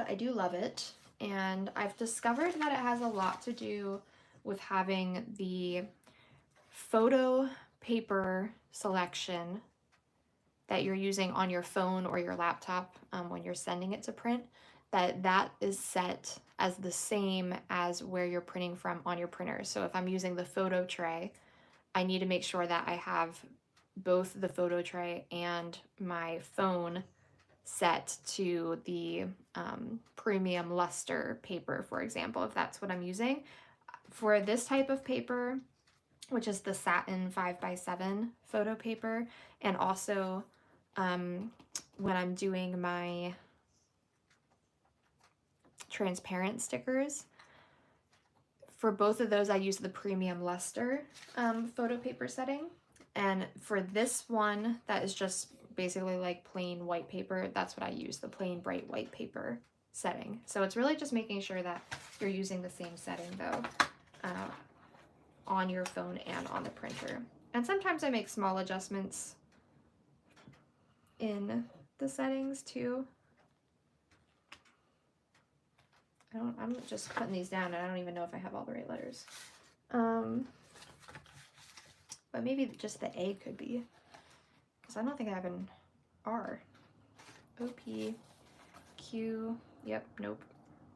S1: I do love it, and I've discovered that it has a lot to do with having the photo paper selection that you're using on your phone or your laptop when you're sending it to print, that is set as the same as where you're printing from on your printer. So if I'm using the photo tray, I need to make sure that I have both the photo tray and my phone set to the premium luster paper, for example, if that's what I'm using. For this type of paper, which is the satin 5x7 photo paper, and also when I'm doing my transparent stickers. For both of those, I use the premium luster photo paper setting. And for this one, that is just basically like plain white paper, that's what I use, the plain bright white paper setting. So it's really just making sure that you're using the same setting though, on your phone and on the printer. And sometimes I make small adjustments in the settings too. I'm just putting these down and I don't even know if I have all the right letters. But maybe just the A could be, because I don't think I have an R. O, P, Q, yep, nope,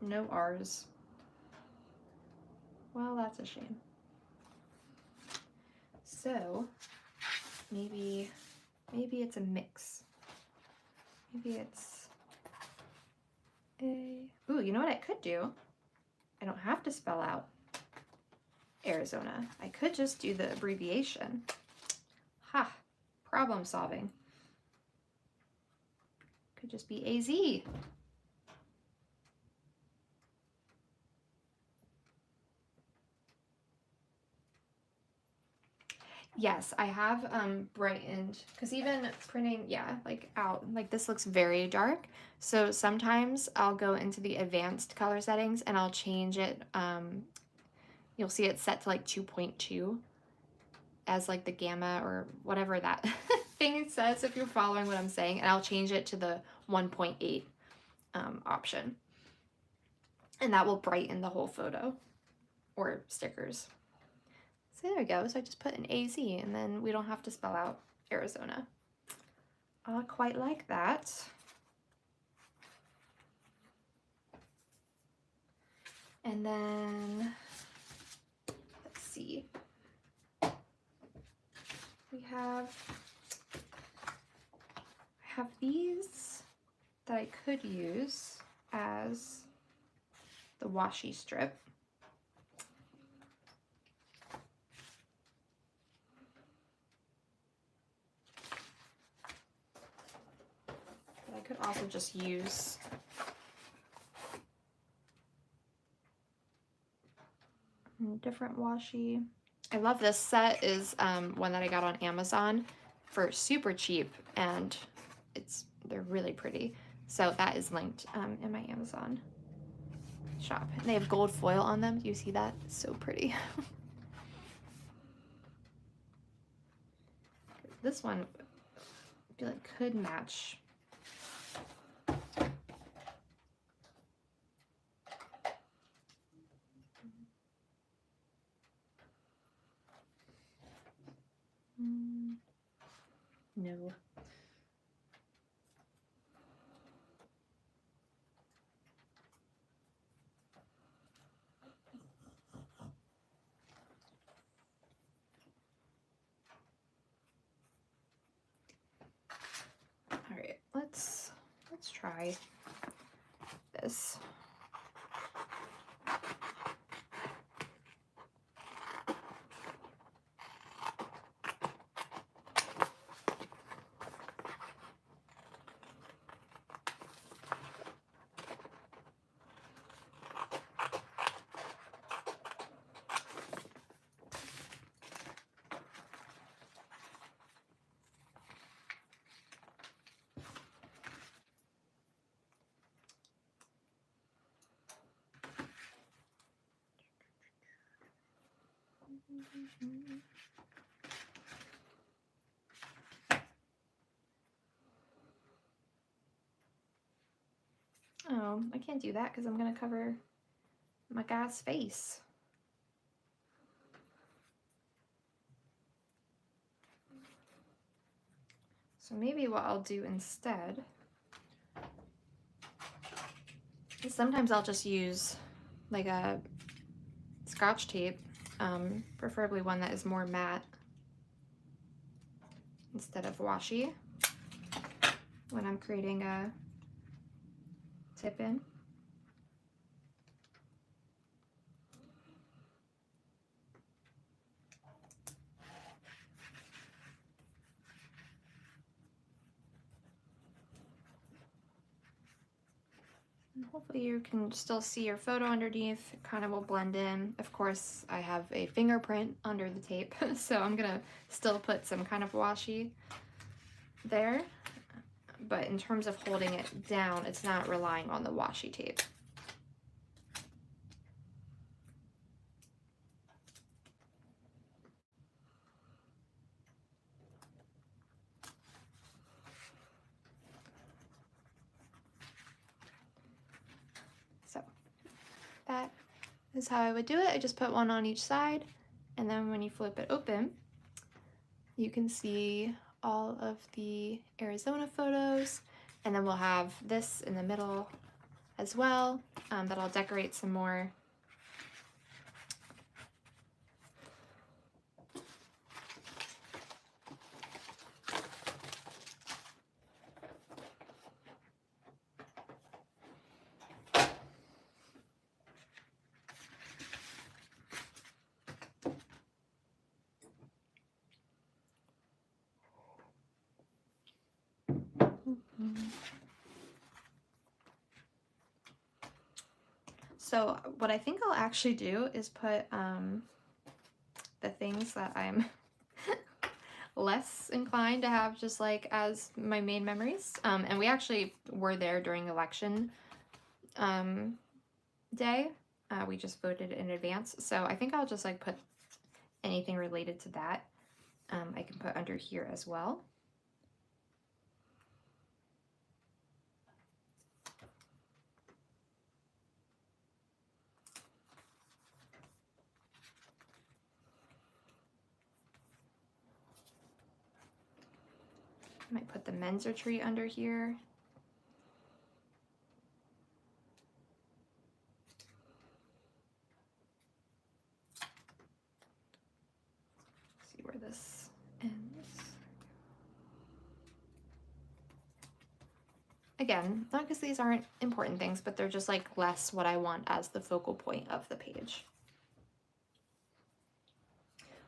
S1: no R's. Well, that's a shame. So maybe it's a mix. Maybe it's A. Ooh, you know what I could do? I don't have to spell out Arizona. I could just do the abbreviation. Ha! Problem solving. Could just be AZ. Yes, I have brightened, because even printing, yeah, like out, like this looks very dark. So sometimes I'll go into the advanced color settings and I'll change it. You'll see it set to like 2.2 as like the gamma or whatever that thing says if you're following what I'm saying. And I'll change it to the 1.8 option. And that will brighten the whole photo or stickers. So there we go. So I just put an AZ and then we don't have to spell out Arizona. I quite like that. And then, let's see. I have these that I could use as the washi strip. But I could also just use different washi. I love this set. Is one that I got on Amazon for super cheap, and they're really pretty. So that is linked in my Amazon shop. And they have gold foil on them. Do you see that? It's so pretty. This one I feel like could match. No. All right, let's try this. Oh, I can't do that because I'm gonna cover my guy's face. So maybe what I'll do instead is sometimes I'll just use like a Scotch tape, preferably one that is more matte instead of washi when I'm creating a tip-in. Hopefully you can still see your photo underneath. It kind of will blend in. Of course, I have a fingerprint under the tape, so I'm gonna still put some kind of washi there. But in terms of holding it down, it's not relying on the washi tape. So that is how I would do it. I just put one on each side, and then when you flip it open, you can see all of the Arizona photos, and then we'll have this in the middle as well, that I'll decorate some more. So what I think I'll actually do is put the things that I'm less inclined to have just like as my main memories. And we actually were there during election day. We just voted in advance. So I think I'll just like put anything related to that. I can put under here as well. I might put the men's retreat under here. See where this ends. Again, not because these aren't important things, but they're just like less what I want as the focal point of the page.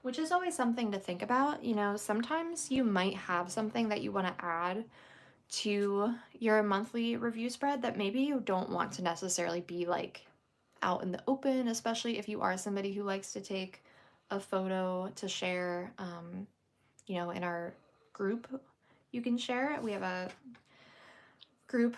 S1: Which is always something to think about. You know, sometimes you might have something that you want to add to your monthly review spread that maybe you don't want to necessarily be like out in the open, especially if you are somebody who likes to take a photo to share, you know, in our group. You can share it. We have a group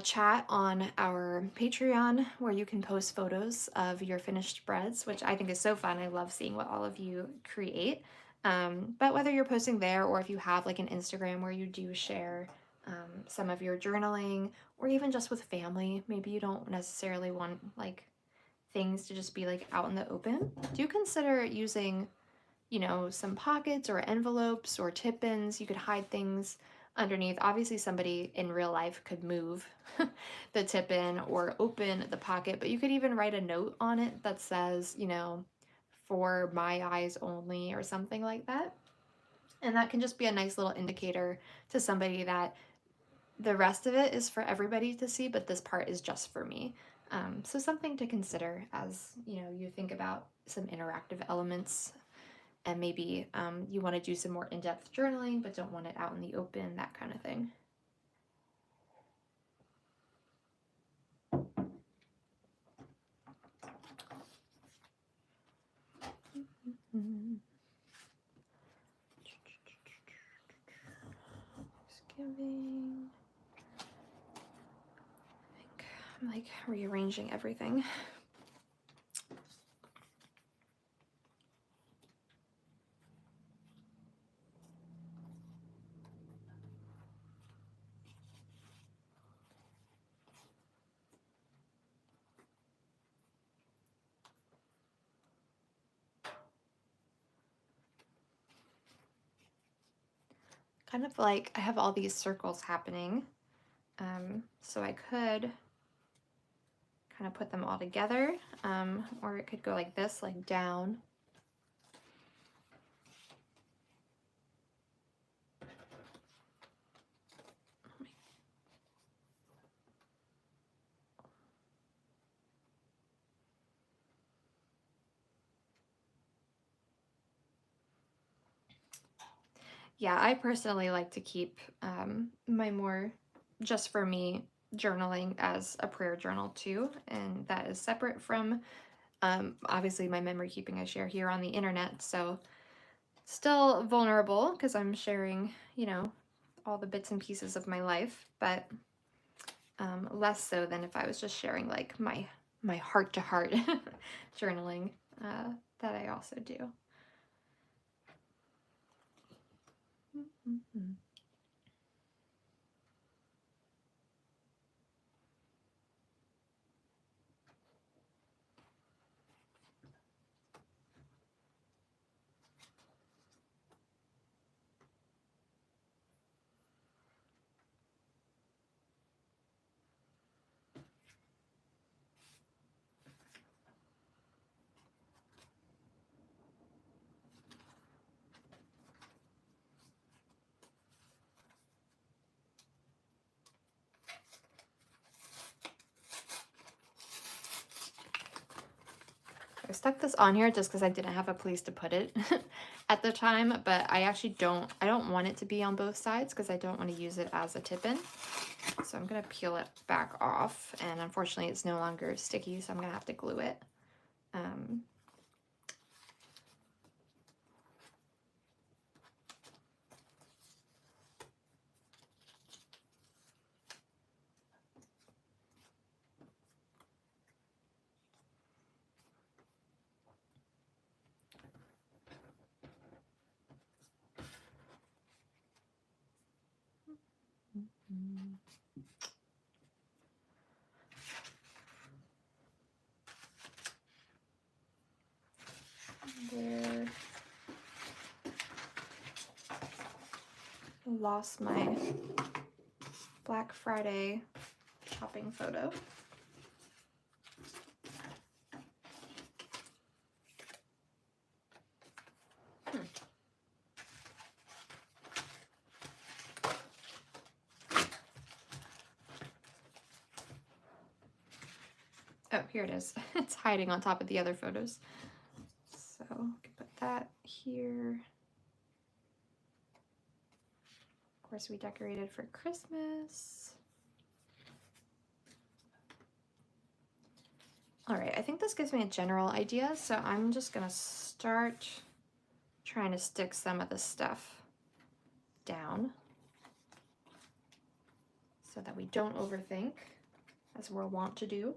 S1: chat on our Patreon where you can post photos of your finished spreads, which I think is so fun. I love seeing what all of you create. But whether you're posting there or if you have like an Instagram where you do share some of your journaling, or even just with family, maybe you don't necessarily want like things to just be like out in the open, do consider using, you know, some pockets or envelopes or tip-ins. You could hide things underneath. Obviously somebody in real life could move the tip-in or open the pocket, but you could even write a note on it that says, you know, for my eyes only or something like that. And that can just be a nice little indicator to somebody that the rest of it is for everybody to see, but this part is just for me. So something to consider as, you know, you think about some interactive elements, and maybe you want to do some more in-depth journaling but don't want it out in the open, that kind of thing. Thanksgiving. I'm like rearranging everything. Kind of like I have all these circles happening, so I could kind of put them all together, or it could go like this, like down. Yeah, I personally like to keep my more just for me journaling as a prayer journal too, and that is separate from obviously my memory keeping I share here on the internet. So still vulnerable because I'm sharing, you know, all the bits and pieces of my life, but less so than if I was just sharing like my heart to heart journaling that I also do. Mm-hmm. I stuck this on here just because I didn't have a place to put it at the time, but I actually I don't want it to be on both sides because I don't want to use it as a tip-in. So I'm going to peel it back off, and unfortunately it's no longer sticky, so I'm going to have to glue it. There. Lost my Black Friday shopping photo. Oh, here it is. It's hiding on top of the other photos. So I can put that here. Of course, we decorated for Christmas. All right, I think this gives me a general idea, so I'm just gonna start trying to stick some of the stuff down so that we don't overthink, as we're wont to do.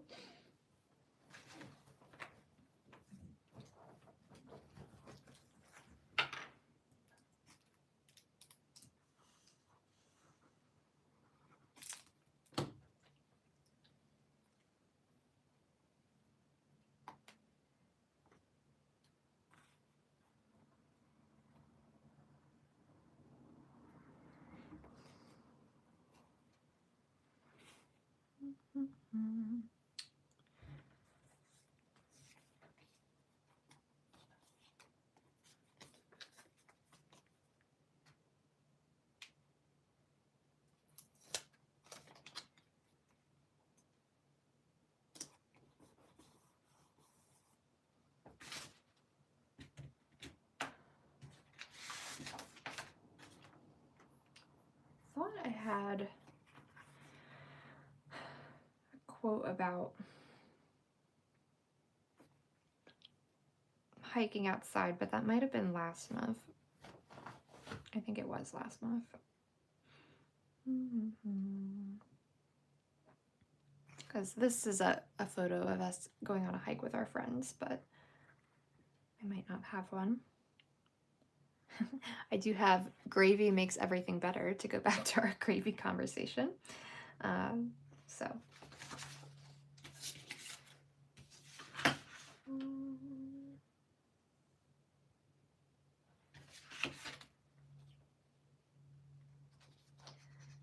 S1: Thought I had a quote about hiking outside, but that might have been last month. I think it was last month. Because this is a photo of us going on a hike with our friends, but I might not have one. I do have gravy makes everything better, to go back to our gravy conversation. So.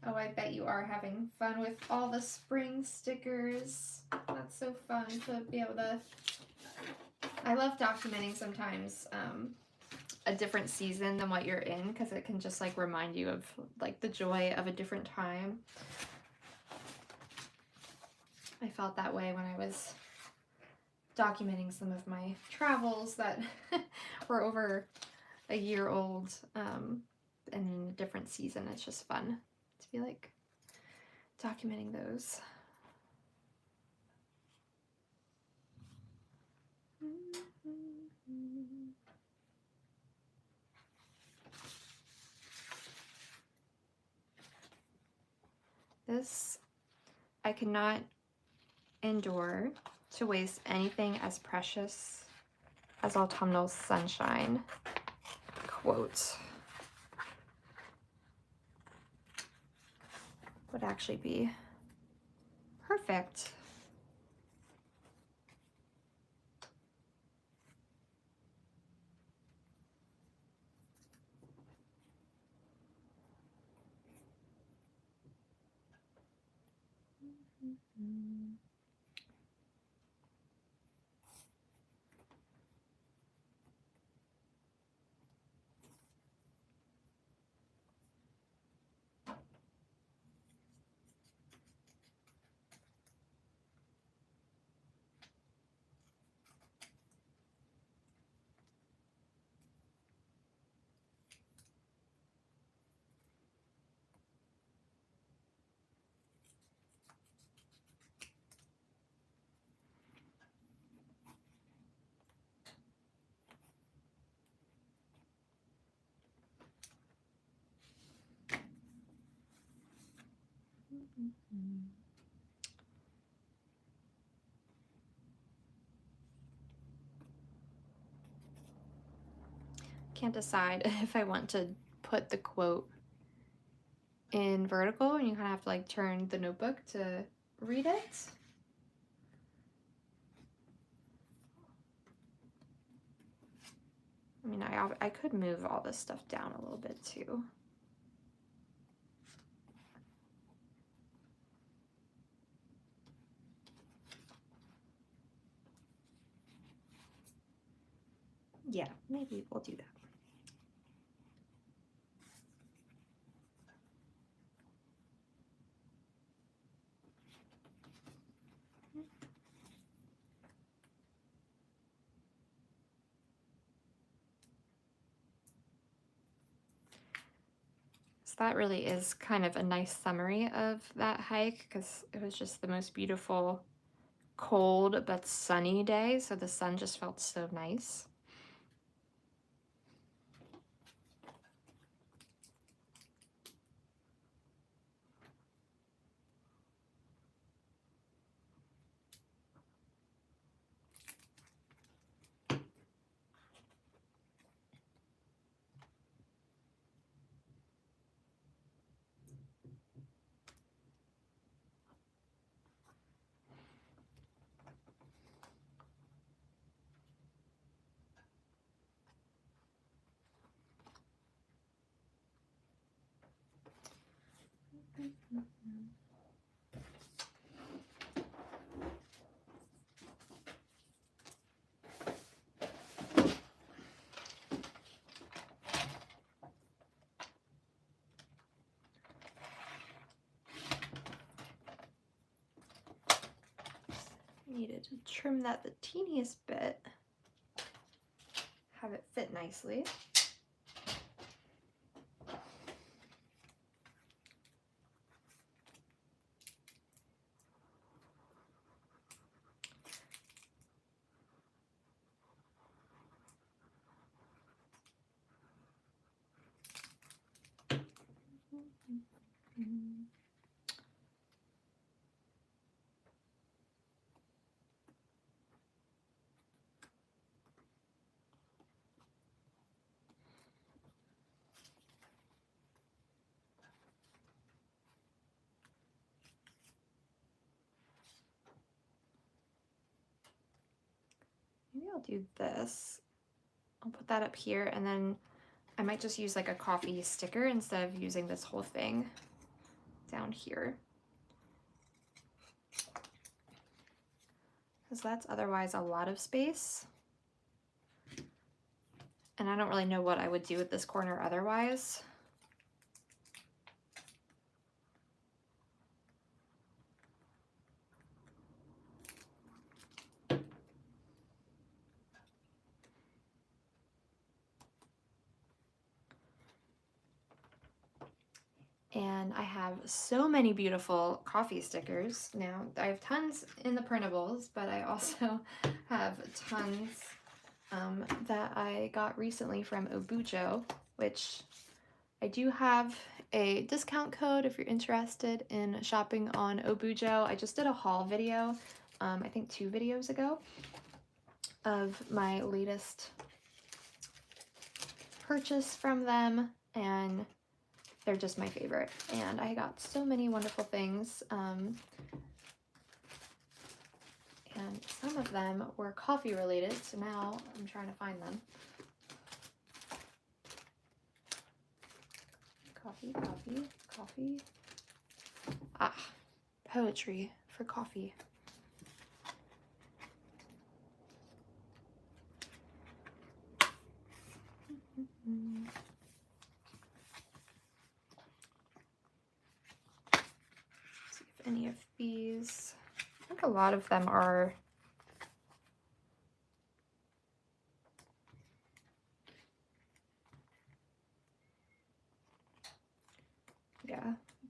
S1: Oh, I bet you are having fun with all the spring stickers. That's so fun to be able to... I love documenting sometimes a different season than what you're in, because it can just like remind you of like the joy of a different time. I felt that way when I was documenting some of my travels that were over a year old, and in a different season. It's just fun to be like documenting those. This, I cannot endure to waste anything as precious as Autumnal Sunshine. Quote would actually be perfect. Can't decide if I want to put the quote in vertical and you kind of have to like turn the notebook to read it. I mean, I could move all this stuff down a little bit too. Yeah, maybe we'll do that. So that really is kind of a nice summary of that hike because it was just the most beautiful, cold but sunny day. So the sun just felt so nice. Needed to trim that the teeniest bit, have it fit nicely. Maybe I'll do this. I'll put that up here and then I might just use like a coffee sticker instead of using this whole thing down here. Because that's otherwise a lot of space. And I don't really know what I would do with this corner otherwise. And I have so many beautiful coffee stickers now. I have tons in the printables, but I also have tons that I got recently from Obujo, which I do have a discount code if you're interested in shopping on Obujo. I just did a haul video, I think 2 videos ago, of my latest purchase from them, and they're just my favorite. And I got so many wonderful things. And some of them were coffee related, so now I'm trying to find them. Coffee, coffee, coffee. Ah, poetry for coffee. See if any of these, I think a lot of them are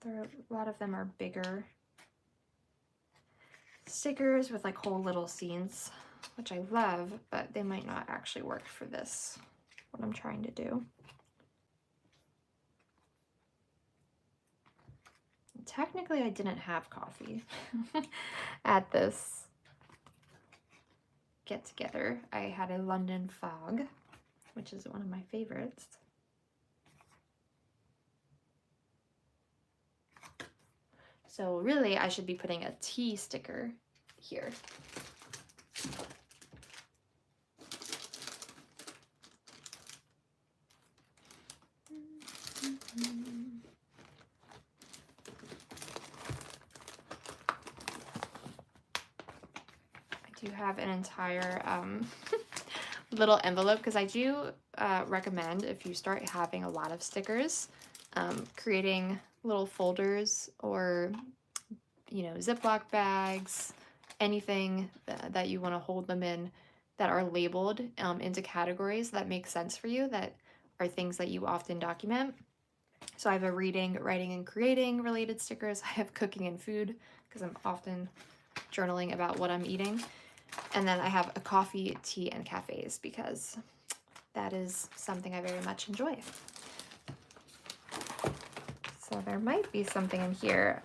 S1: a lot of them are bigger stickers with like whole little scenes, which I love, but they might not actually work for this, what I'm trying to do. Technically, I didn't have coffee at this get together. I had a London Fog, which is one of my favorites. So really, I should be putting a tea sticker here. I do have an entire little envelope, because I do recommend, if you start having a lot of stickers, creating little folders or, you know, Ziploc bags, anything that you want to hold them in that are labeled into categories that make sense for you, that are things that you often document. So I have a reading, writing, and creating related stickers. I have cooking and food, because I'm often journaling about what I'm eating. And then I have a coffee, tea, and cafes, because that is something I very much enjoy. So there might be something in here.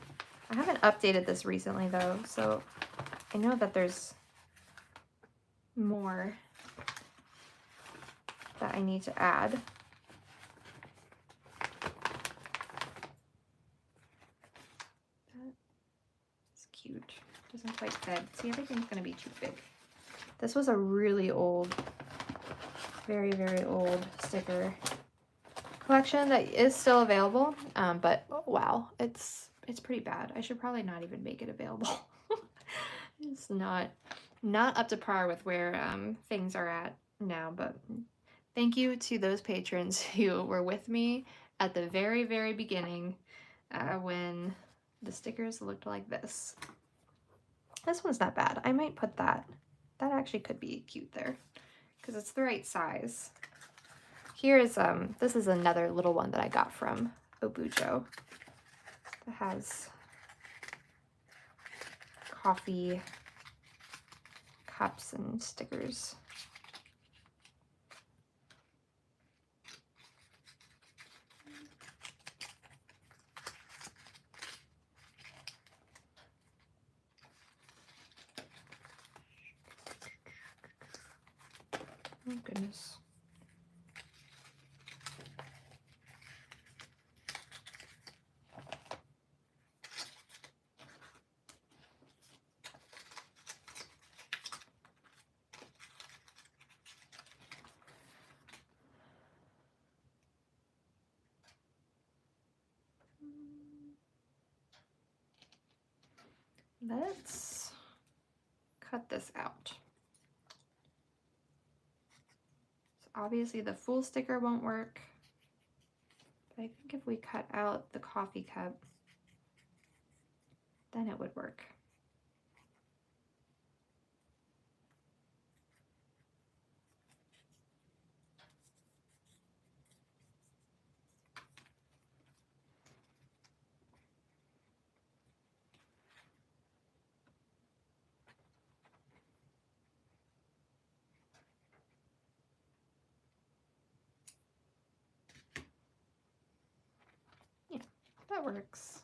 S1: I haven't updated this recently though, so I know that there's more that I need to add. That's cute. Doesn't quite fit. See, everything's gonna be too big. This was a really old, very, very old sticker collection that is still available, but oh, wow, it's pretty bad. I should probably not even make it available. It's not up to par with where things are at now, but thank you to those patrons who were with me at the very, very beginning when the stickers looked like this. This one's not bad. I might put that. That actually could be cute there, because it's the right size. Here's, this is another little one that I got from Obujo. It has coffee cups and stickers. Oh goodness. Let's cut this out. So obviously the full sticker won't work, but I think if we cut out the coffee cup, then it would work. works.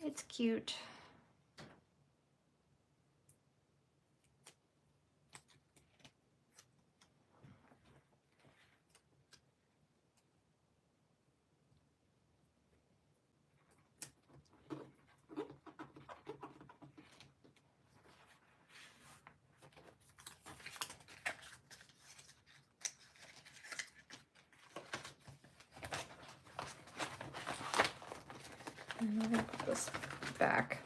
S1: It's cute. And I'm gonna put this back.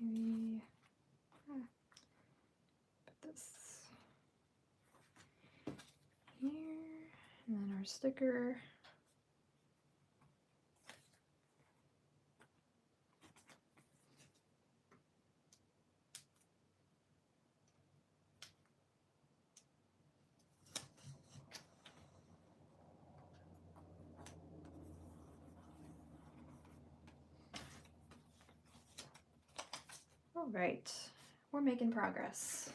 S1: Maybe put this here, and then our sticker. All right, we're making progress.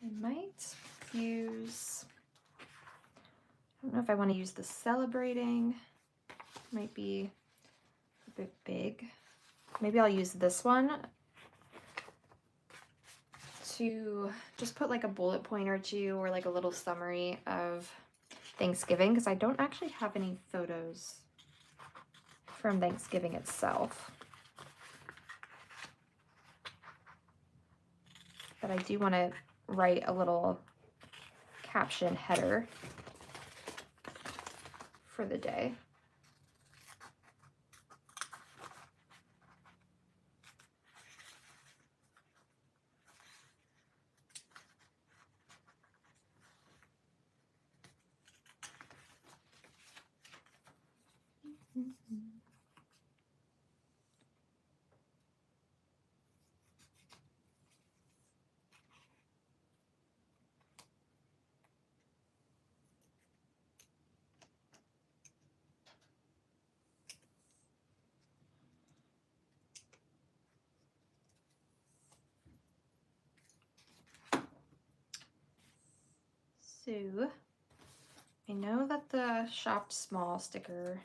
S1: I might use, I don't know if I want to use the celebrating, might be a bit big. Maybe I'll use this one to just put like a bullet point or two or like a little summary of Thanksgiving, because I don't actually have any photos from Thanksgiving itself. But I do want to write a little caption header for the day. So I know that the shop small sticker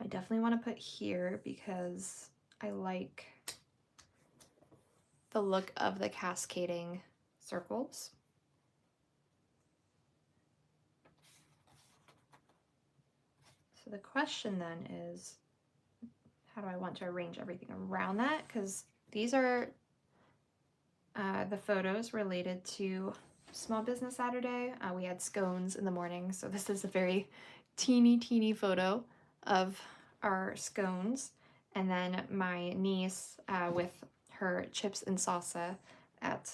S1: I definitely want to put here because I like the look of the cascading circles. So the question then is, how do I want to arrange everything around that? Because these are the photos related to Small Business Saturday. We had scones in the morning, so this is a very teeny photo of our scones. And then my niece with her chips and salsa at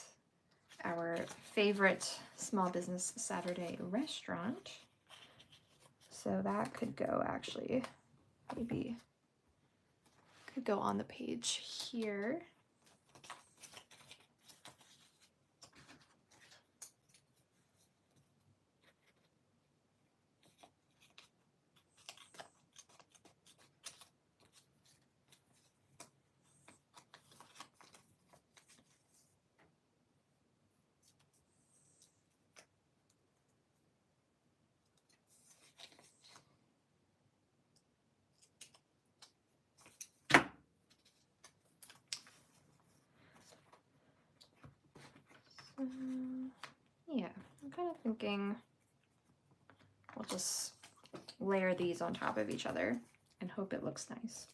S1: our favorite Small Business Saturday restaurant. So that could go actually, maybe could go on the page here. Yeah, I'm kind of thinking we'll just layer these on top of each other and hope it looks nice.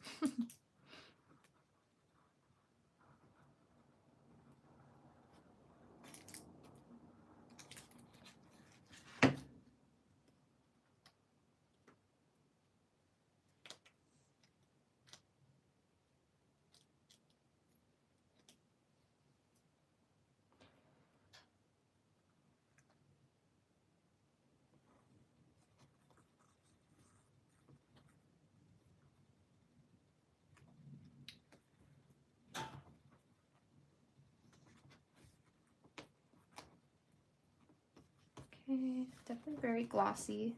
S1: Okay, definitely very glossy,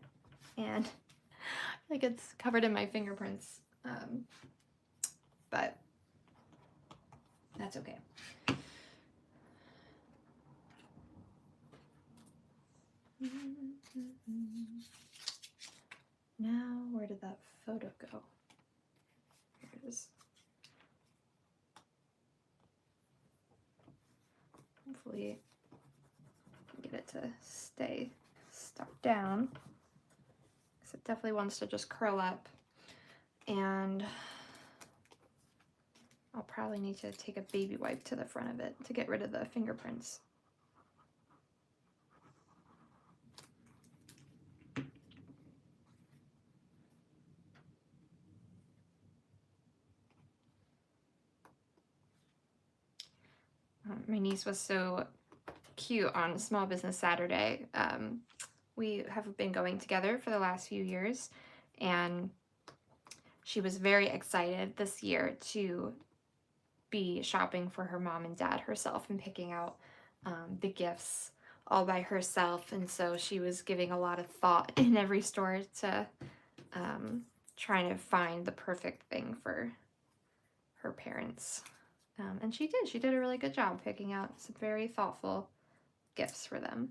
S1: and like it's covered in my fingerprints, but that's okay. Now, where did that photo go? Here it is. Hopefully, I can get it to stay stuck down, because it definitely wants to just curl up, and I'll probably need to take a baby wipe to the front of it to get rid of the fingerprints. My niece was so cute on Small Business Saturday. We have been going together for the last few years, and she was very excited this year to be shopping for her mom and dad herself and picking out the gifts all by herself. And so she was giving a lot of thought in every store to trying to find the perfect thing for her parents. And she did. She did a really good job picking out some very thoughtful gifts for them.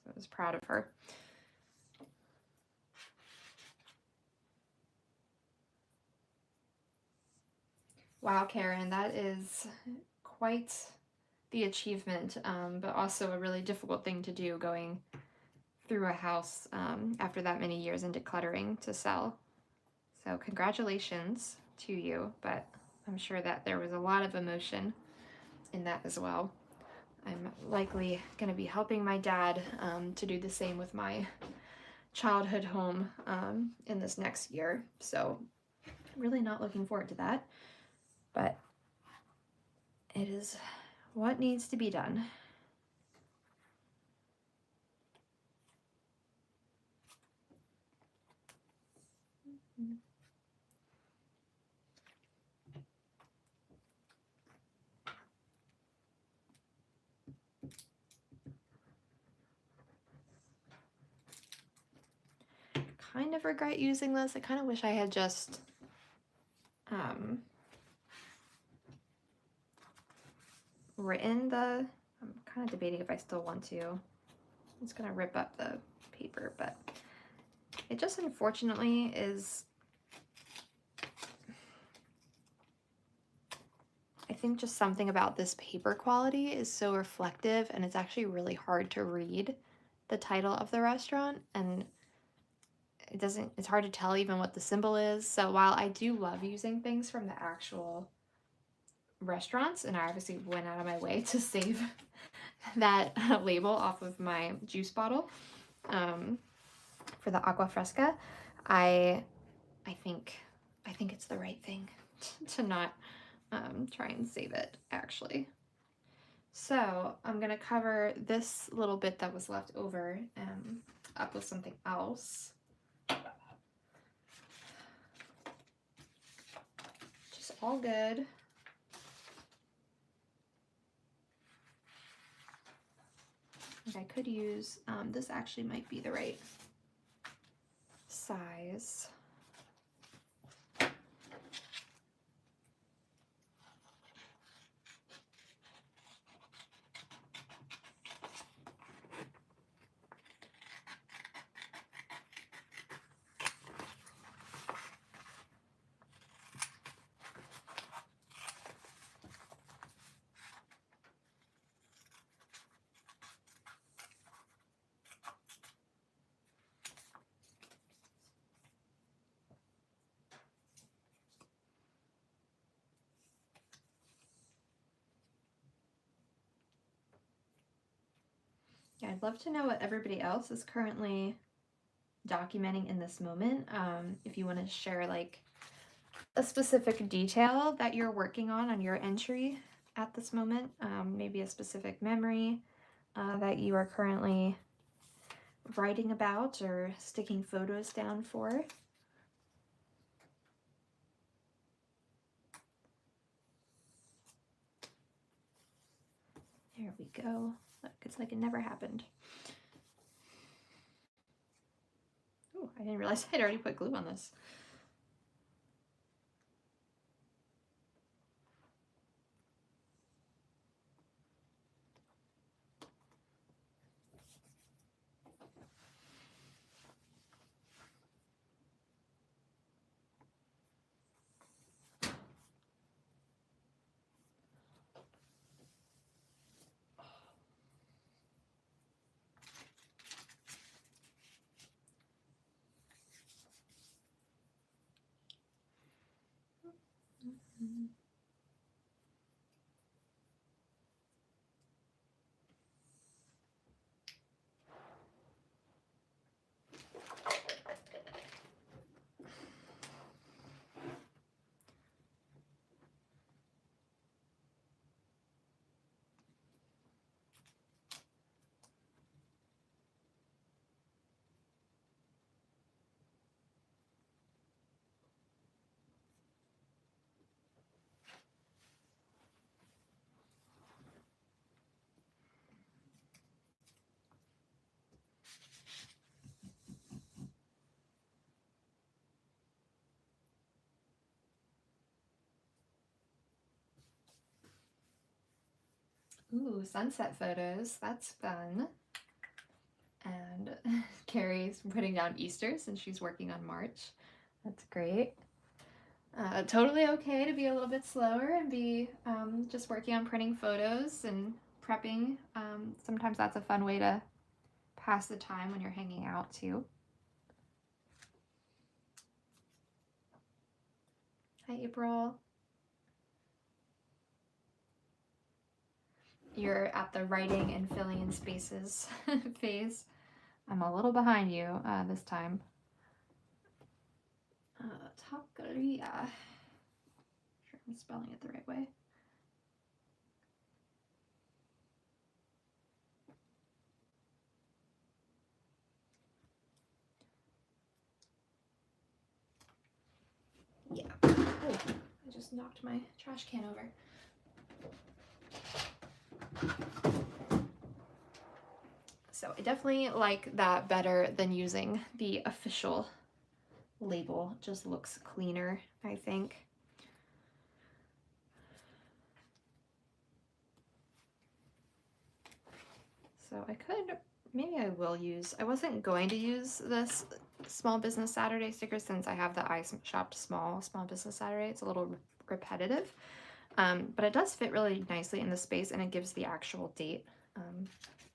S1: So I was proud of her. Wow, Karen, that is quite the achievement, but also a really difficult thing to do, going through a house after that many years and decluttering to sell. So congratulations to you, but I'm sure that there was a lot of emotion in that as well. I'm likely going to be helping my dad to do the same with my childhood home in this next year. So really not looking forward to that, but it is what needs to be done. Kind of regret using this. I kind of wish I had just written the, I'm kind of debating if I still want to. It's gonna rip up the paper, but it just unfortunately is, I think just something about this paper quality is so reflective, and it's actually really hard to read the title of the restaurant, and it's hard to tell even what the symbol is. So while I do love using things from the actual restaurants, and I obviously went out of my way to save that label off of my juice bottle for the aqua fresca, I think it's the right thing to not try and save it, actually. So I'm gonna cover this little bit that was left over up with something else. Just all good. I could use, this actually might be the right size. Yeah, I'd love to know what everybody else is currently documenting in this moment. If you want to share like a specific detail that you're working on your entry at this moment, maybe a specific memory that you are currently writing about or sticking photos down for. There we go. Look, it's like it never happened. Oh, I didn't realize I'd already put glue on this. Ooh, sunset photos. That's fun. And Carrie's putting down Easter since she's working on March. That's great. Totally okay to be a little bit slower and be just working on printing photos and prepping. Sometimes that's a fun way to pass the time when you're hanging out too. Hi, April. You're at the writing and filling in spaces phase. I'm a little behind you this time. Taqueria. Sure I'm spelling it the right way. Yeah. Oh, I just knocked my trash can over. So I definitely like that better than using the official label. It just looks cleaner, I think. So maybe I will use, I wasn't going to use this Small Business Saturday sticker since I have the I Shopped Small Business Saturday. It's a little repetitive, but it does fit really nicely in the space and it gives the actual date,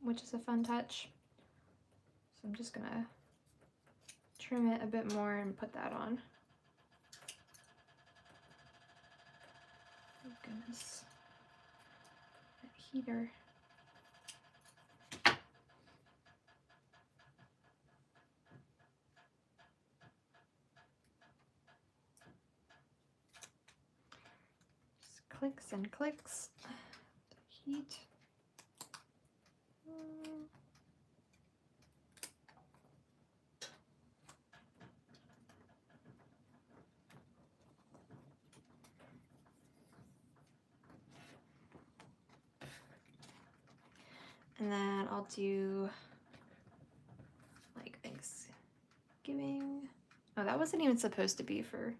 S1: which is a fun touch. So I'm just gonna trim it a bit more and put that on. Oh goodness, that heater. Just clicks and clicks. The heat. And then I'll do like Thanksgiving. Oh, that wasn't even supposed to be for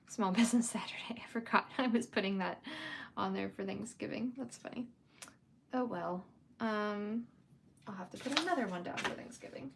S1: Small Business Saturday. I forgot I was putting that on there for Thanksgiving. That's funny. Oh well. I'll have to put another one down for Thanksgiving.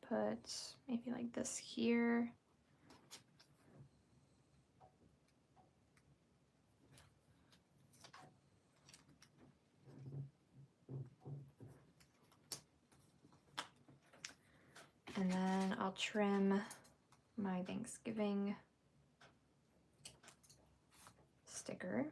S1: put maybe like this here. And then I'll trim my Thanksgiving sticker.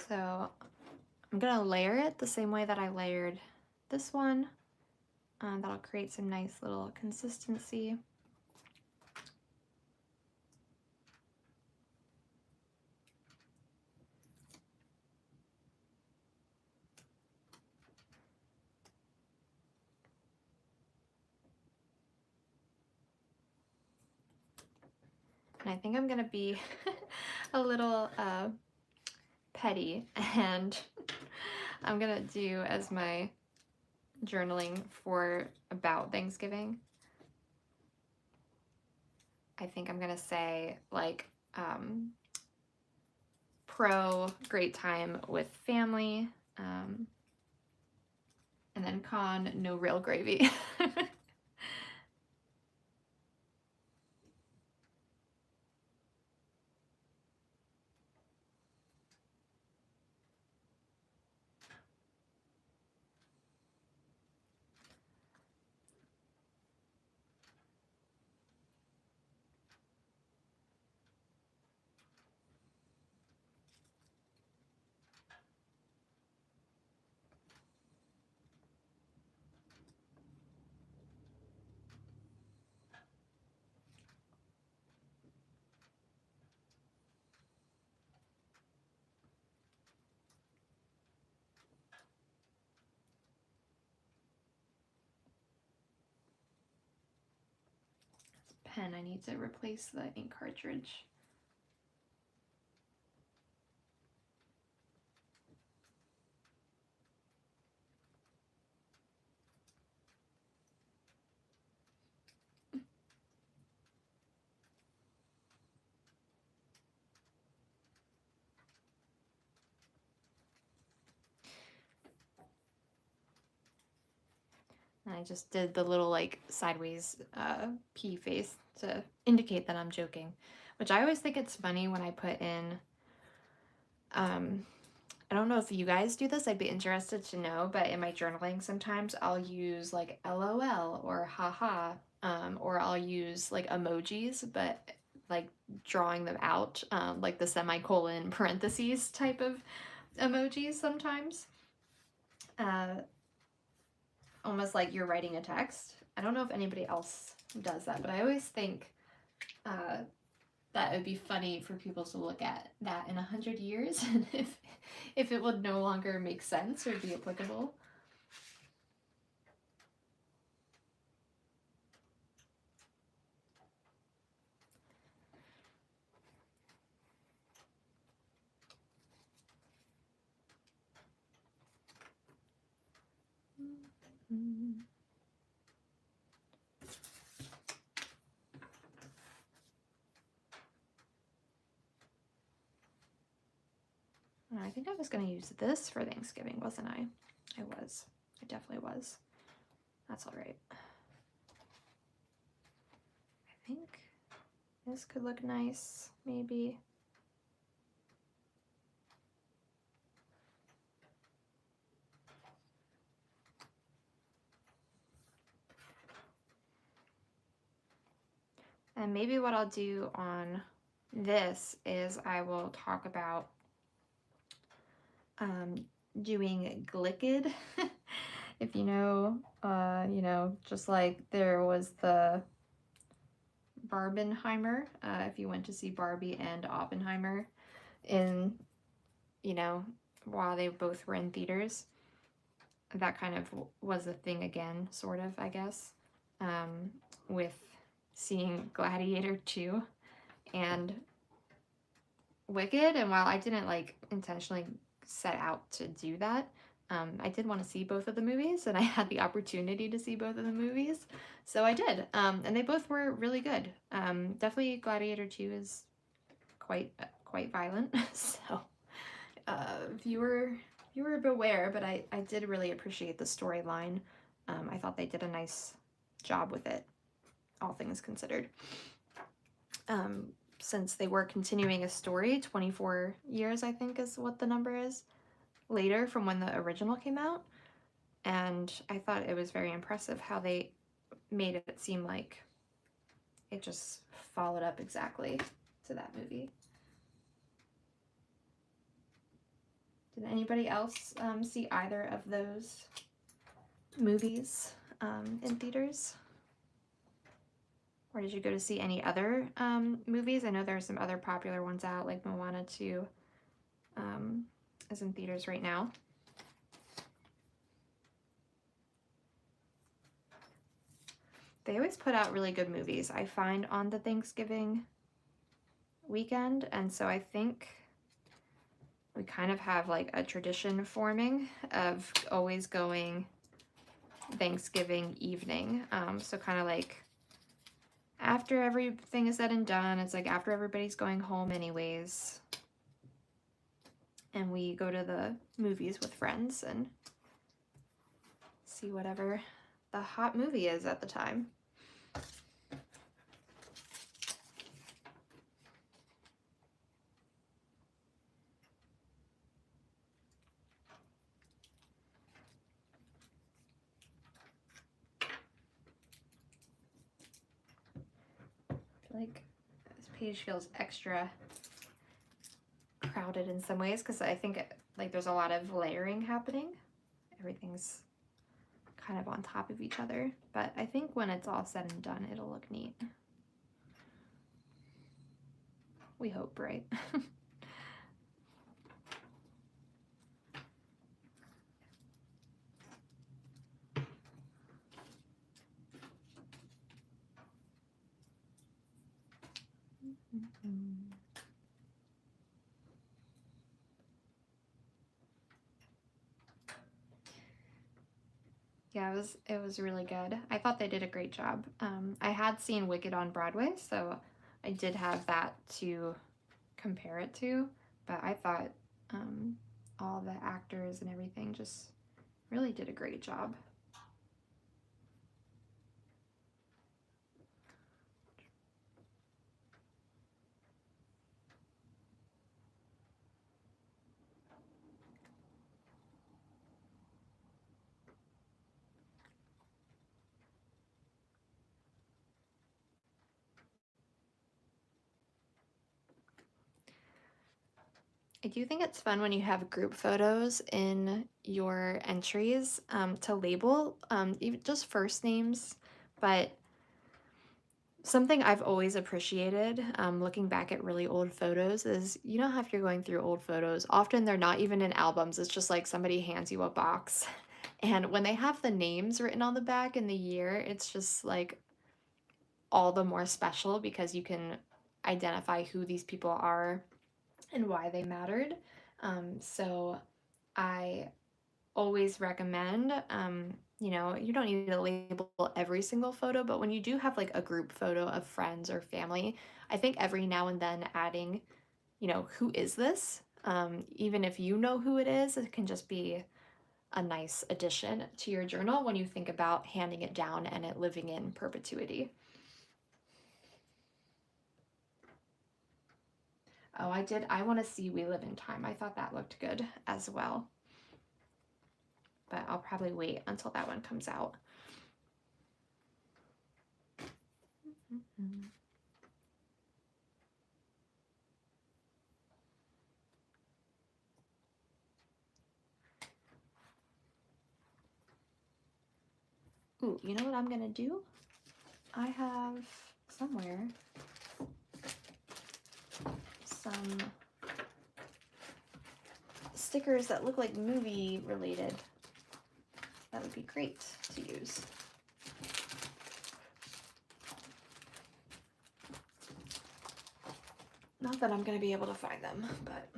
S1: So I'm gonna layer it the same way that I layered this one. That'll create some nice little consistency. And I think I'm gonna be a little petty, and I'm gonna do as my journaling for about Thanksgiving. I think I'm gonna say like pro great time with family, and then con no real gravy. Pen, I need to replace the ink cartridge. And I just did the little like sideways pea face to indicate that I'm joking, which I always think it's funny when I put in, I don't know if you guys do this, I'd be interested to know, but in my journaling sometimes I'll use like LOL or haha, or I'll use like emojis, but like drawing them out, like the semicolon parentheses type of emojis sometimes. Almost like you're writing a text. I don't know if anybody else does that, but I always think that it would be funny for people to look at that in 100 years and if it would no longer make sense or be applicable. I think I was going to use this for Thanksgiving, wasn't I? I was. I definitely was. That's all right. I think this could look nice, maybe. And maybe what I'll do on this is I will talk about doing Glicked. If you know, just like there was the Barbenheimer, if you went to see Barbie and Oppenheimer in, while they both were in theaters. that kind of was a thing again, sort of, I guess, with seeing Gladiator 2 and Wicked. And while I didn't like intentionally set out to do that, I did want to see both of the movies, and I had the opportunity to see both of the movies, so I did. And they both were really good. Definitely Gladiator 2 is quite violent, so viewer beware. But I did really appreciate the storyline. I thought they did a nice job with it, all things considered. Since they were continuing a story 24 years, I think is what the number is, later from when the original came out. And I thought it was very impressive how they made it seem like it just followed up exactly to that movie. Did anybody else see either of those movies in theaters? Or did you go to see any other movies? I know there are some other popular ones out, like Moana 2 is in theaters right now. They always put out really good movies, I find, on the Thanksgiving weekend. And so I think we kind of have like a tradition forming of always going Thanksgiving evening. So kind of like after everything is said and done, it's like after everybody's going home anyways, and we go to the movies with friends and see whatever the hot movie is at the time. Like this page feels extra crowded in some ways because I think like there's a lot of layering happening. Everything's kind of on top of each other, but I think when it's all said and done, it'll look neat. We hope, right? Yeah, it was really good. I thought they did a great job. I had seen Wicked on Broadway, so I did have that to compare it to, but I thought all the actors and everything just really did a great job. I do think it's fun when you have group photos in your entries to label, even just first names. But something I've always appreciated looking back at really old photos is, you know how if you're going through old photos, often they're not even in albums, it's just like somebody hands you a box. And when they have the names written on the back and the year, it's just like all the more special because you can identify who these people are and why they mattered. So I always recommend, you know, you don't need to label every single photo, but when you do have like a group photo of friends or family, I think every now and then adding, you know, who is this? Even if you know who it is, it can just be a nice addition to your journal when you think about handing it down and it living in perpetuity. Oh, I want to see We Live in Time. I thought that looked good as well. But I'll probably wait until that one comes out. Ooh, you know what I'm gonna do? I have somewhere some stickers that look like movie related. that would be great to use. Not that I'm going to be able to find them, but...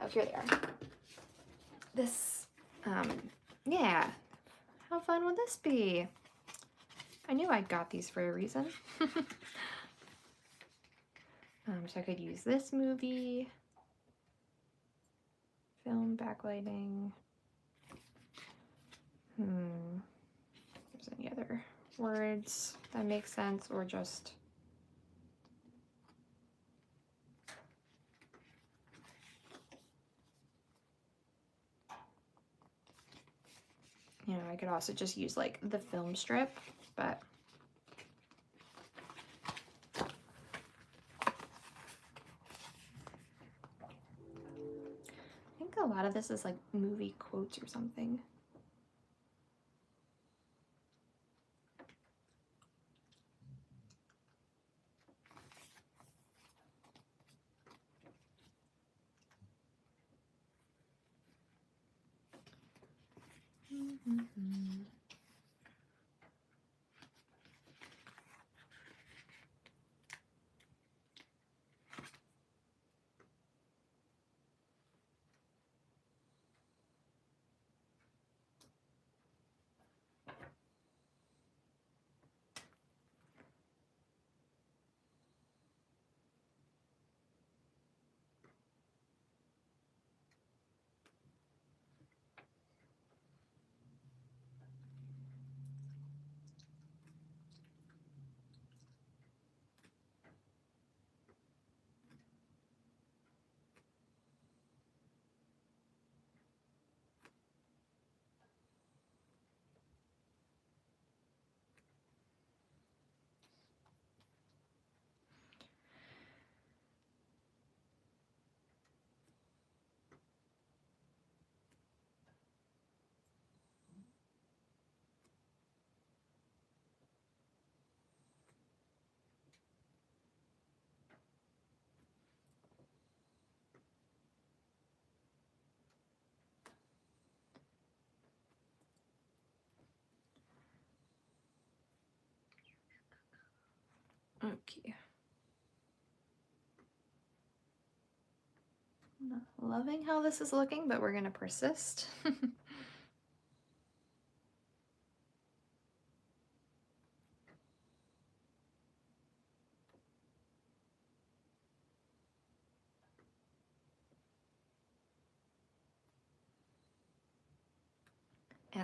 S1: Oh, here they are. This, yeah. How fun would this be? I knew I got these for a reason. So I could use this movie. Film backlighting. There's any other words that make sense, or just I could also just use like the film strip, but I think a lot of this is like movie quotes or something. Okay. Not loving how this is looking, but we're going to persist. And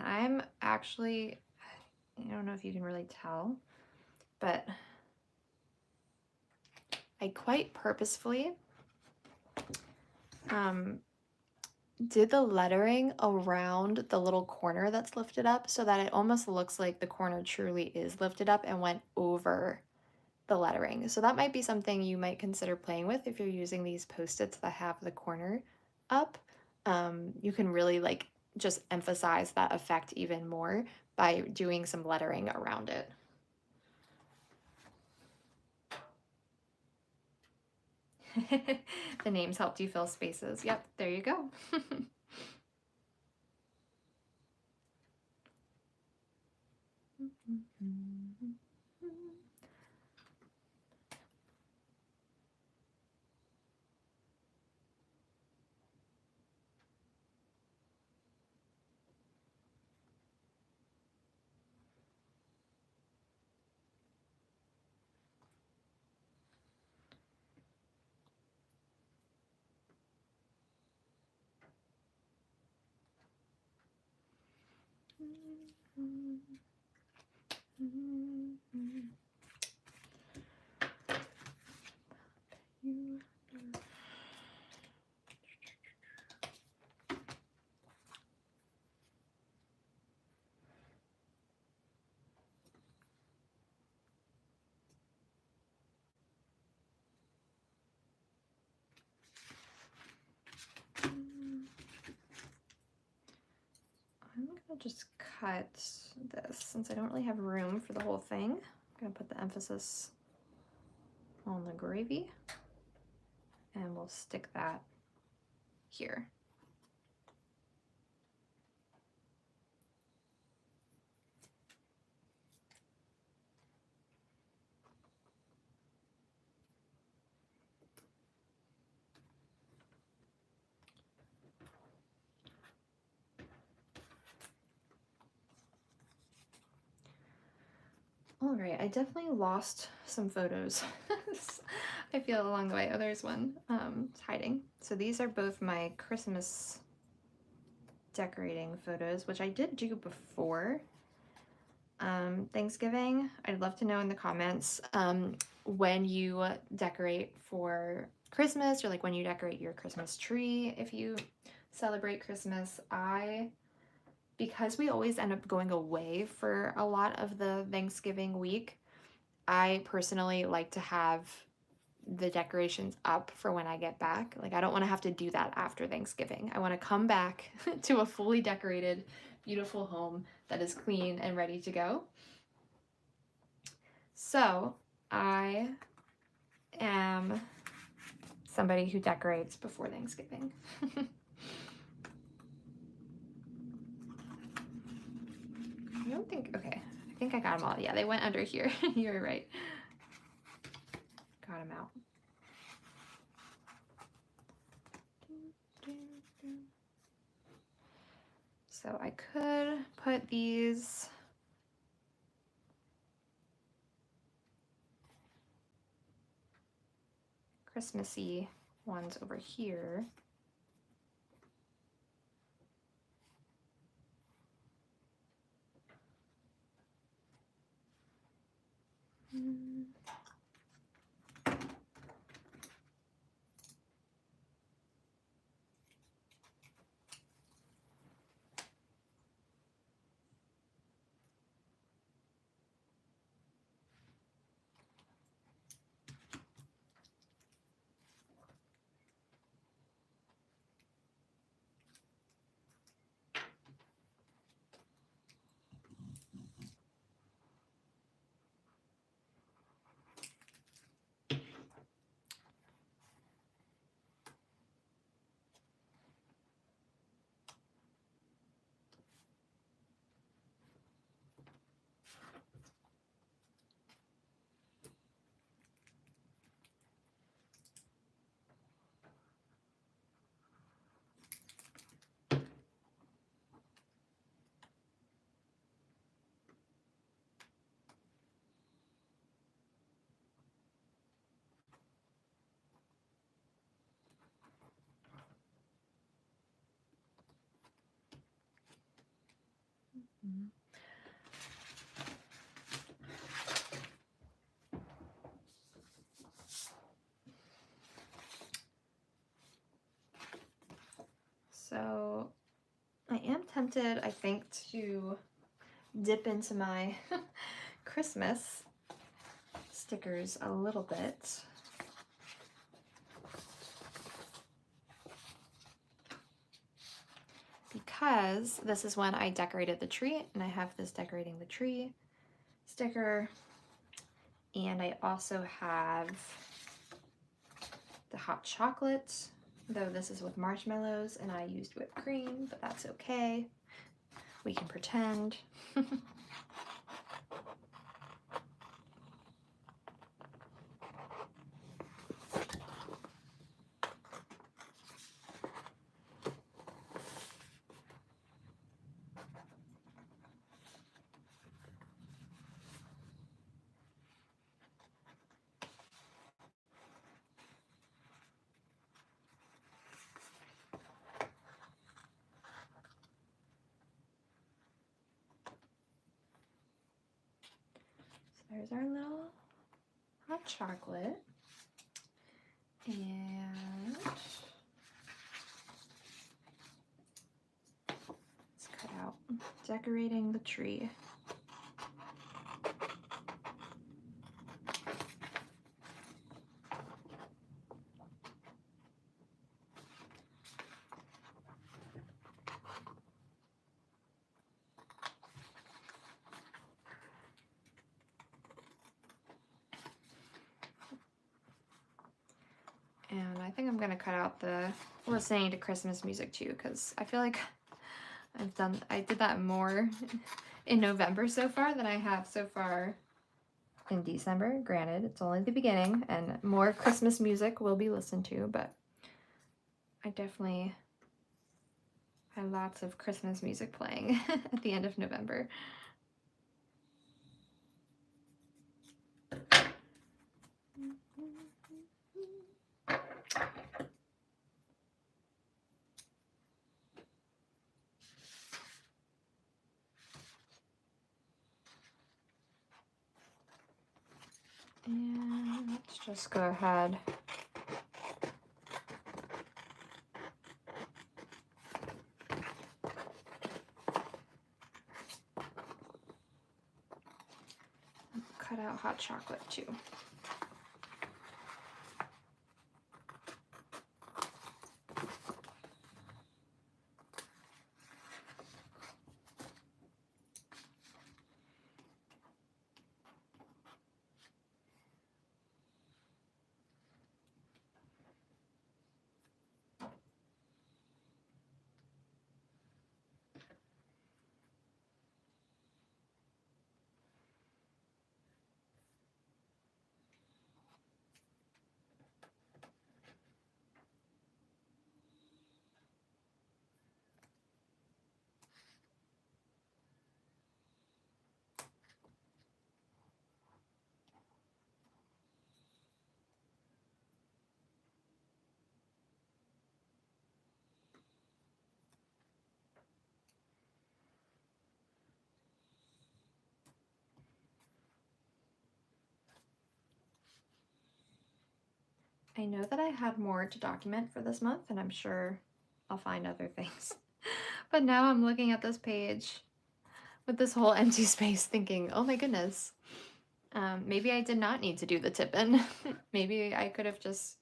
S1: I'm actually, I don't know if you can really tell, but I quite purposefully did the lettering around the little corner that's lifted up so that it almost looks like the corner truly is lifted up and went over the lettering. So that might be something you might consider playing with if you're using these Post-its that have the corner up. You can really like just emphasize that effect even more by doing some lettering around it. The names helped you fill spaces. Yep, there you go. I'm gonna just cut this since I don't really have room for the whole thing. I'm gonna put the emphasis on the gravy and we'll stick that here. All right, I definitely lost some photos. I feel along the way. Oh, there's one. It's hiding. So these are both my Christmas decorating photos, which I did do before Thanksgiving. I'd love to know in the comments when you decorate for Christmas, or like when you decorate your Christmas tree if you celebrate Christmas. Because we always end up going away for a lot of the Thanksgiving week, I personally like to have the decorations up for when I get back. Like, I don't want to have to do that after Thanksgiving. I want to come back to a fully decorated, beautiful home that is clean and ready to go. So I am somebody who decorates before Thanksgiving. I don't think, okay, I think I got them all. Yeah, they went under here. You're right. Got them out. So I could put these Christmassy ones over here. So I am tempted, I think, to dip into my Christmas stickers a little bit. Because this is when I decorated the tree, and I have this decorating the tree sticker, and I also have the hot chocolate, though this is with marshmallows and I used whipped cream, but that's okay. We can pretend. There's our little hot chocolate, and let's cut out decorating the tree. And I think I'm gonna cut out the listening to Christmas music too, because I feel like I did that more in November so far than I have so far in December. Granted, it's only the beginning, and more Christmas music will be listened to, but I definitely had lots of Christmas music playing at the end of November. And let's just go ahead. Cut out hot chocolate too. I know that I had more to document for this month, and I'm sure I'll find other things. But now I'm looking at this page with this whole empty space thinking, oh my goodness, maybe I did not need to do the tip-in. Maybe I could have just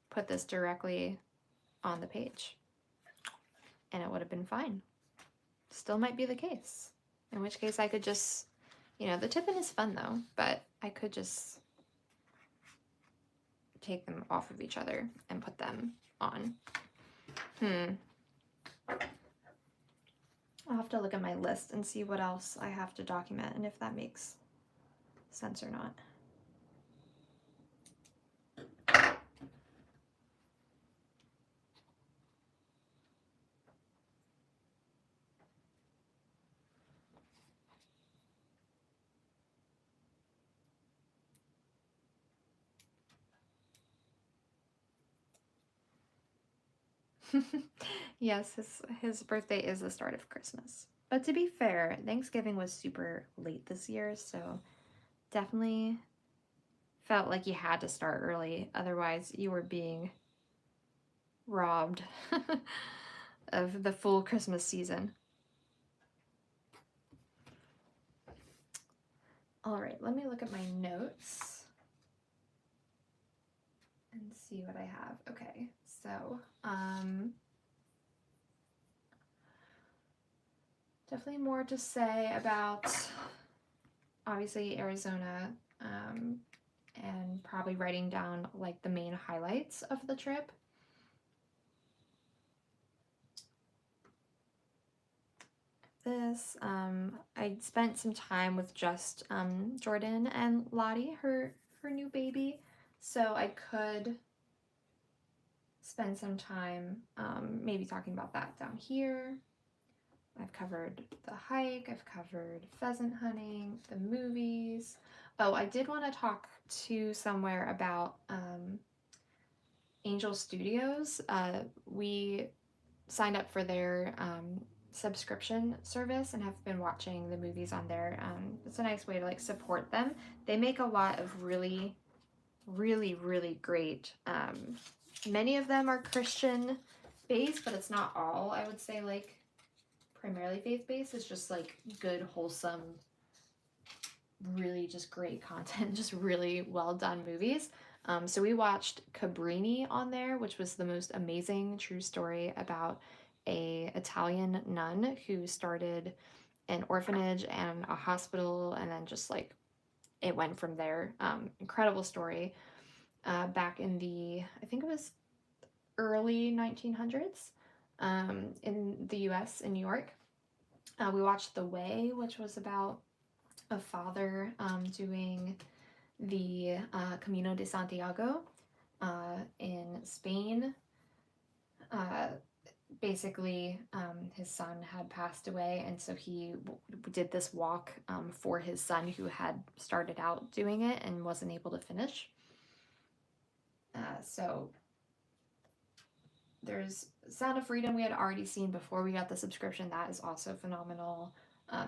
S1: put this directly on the page and it would have been fine. Still might be the case. In which case I could just, the tip-in is fun though, but I could just take them off of each other and put them on. I'll have to look at my list and see what else I have to document and if that makes sense or not. Yes, his birthday is the start of Christmas. But to be fair, Thanksgiving was super late this year, so definitely felt like you had to start early. Otherwise, you were being robbed of the full Christmas season. All right, let me look at my notes and see what I have. Okay, so definitely more to say about obviously Arizona, and probably writing down like the main highlights of the trip. This, I spent some time with just Jordan and Lottie, her new baby, so I could spend some time maybe talking about that down here. I've covered the hike, I've covered pheasant hunting, the movies. Oh, I did want to talk to somewhere about Angel Studios. We signed up for their subscription service and have been watching the movies on there. It's a nice way to like support them. They make a lot of really, really, really great. Many of them are Christian based, but it's not all. I would say like primarily faith based. It's just like good, wholesome, really just great content, just really well done movies. So we watched Cabrini on there, which was the most amazing true story about a Italian nun who started an orphanage and a hospital, and then just like it went from there. Incredible story. Back in the, I think it was early 1900s, in the US in New York. We watched The Way, which was about a father doing the Camino de Santiago in Spain. Basically, his son had passed away, and so he did this walk for his son who had started out doing it and wasn't able to finish. So There's Sound of Freedom we had already seen before we got the subscription. That is also phenomenal.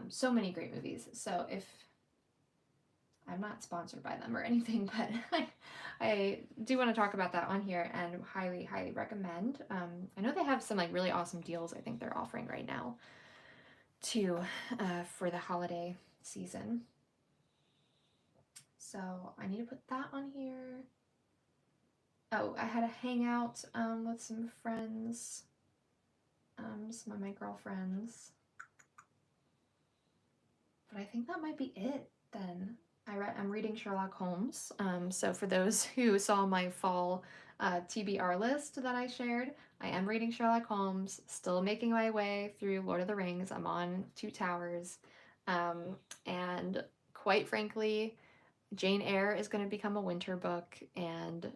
S1: So many great movies. So if I'm not sponsored by them or anything, but I do want to talk about that on here and highly, highly recommend. I know they have some like really awesome deals I think they're offering right now too for the holiday season. So I need to put that on here. Oh, I had a hangout with some friends, some of my girlfriends. But I think that might be it then. I'm reading Sherlock Holmes. So for those who saw my fall TBR list that I shared, I am reading Sherlock Holmes, still making my way through Lord of the Rings. I'm on Two Towers. And quite frankly, Jane Eyre is going to become a winter book, and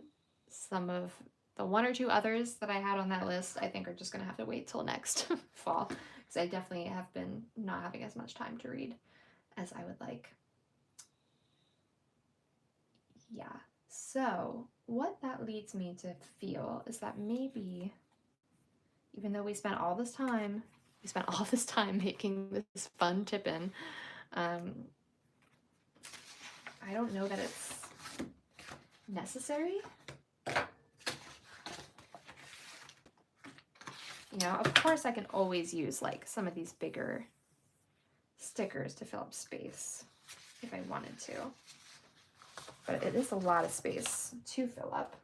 S1: some of the one or two others that I had on that list, I think are just going to have to wait till next fall, because I definitely have been not having as much time to read as I would like. Yeah, so what that leads me to feel is that maybe, even though we spent all this time making this fun tip-in, I don't know that it's necessary. You know, of course I can always use like some of these bigger stickers to fill up space if I wanted to. But it is a lot of space to fill up.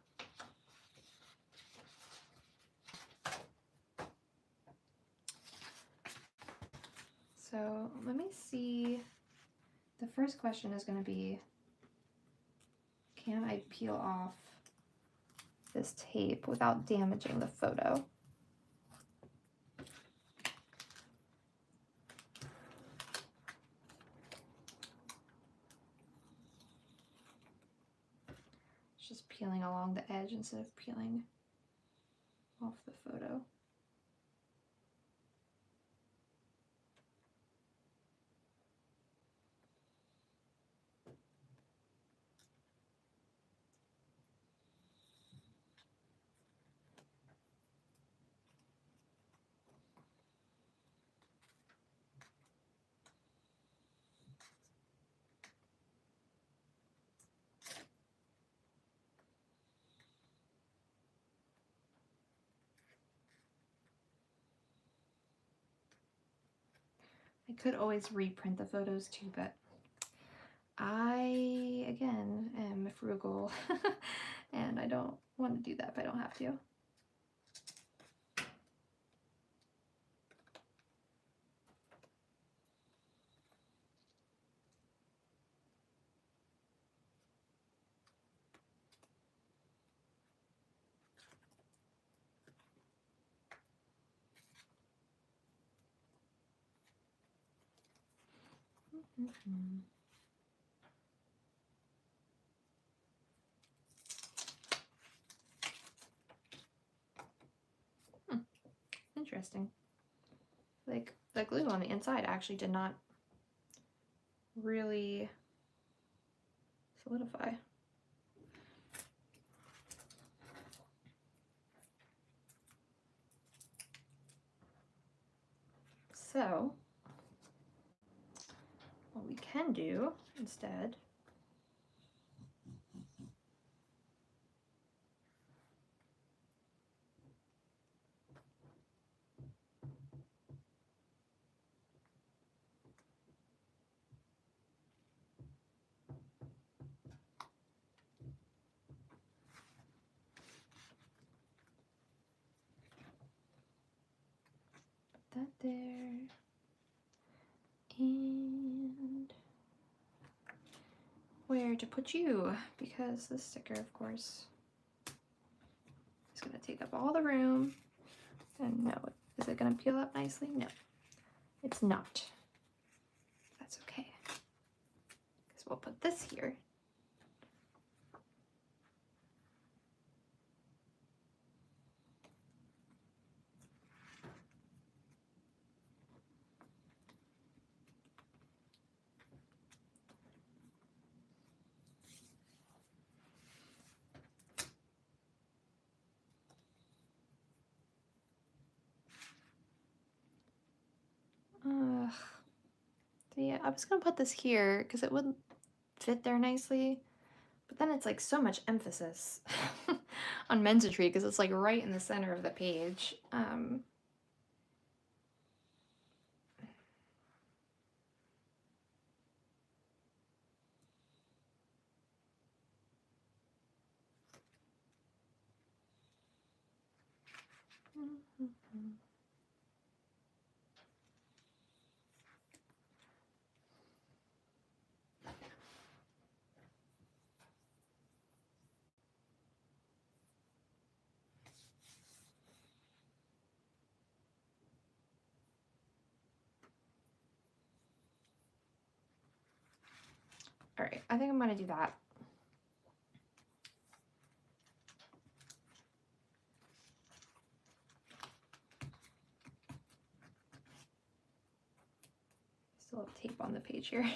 S1: So let me see. The first question is going to be, can I peel off this tape without damaging the photo? It's just peeling along the edge instead of peeling off the photo. I could always reprint the photos too, but I, again, am frugal and I don't want to do that if I don't have to. Interesting. Like the glue on the inside actually did not really solidify. So what we can do instead that there, and where to put you, because this sticker, of course, is going to take up all the room. And no, is it going to peel up nicely? No, it's not. That's okay, because we'll put this here. So yeah, I was gonna put this here because it would fit there nicely, but then it's like so much emphasis on Mentatry because it's like right in the center of the page. All right, I think I'm gonna do that. Still have tape on the page here.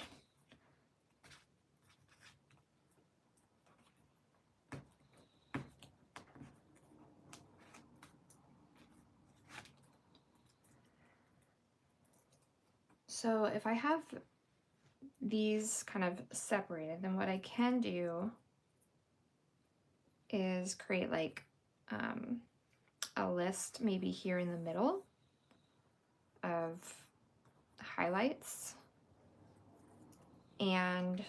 S1: So if I have these kind of separated, then what I can do is create like a list maybe here in the middle of highlights, and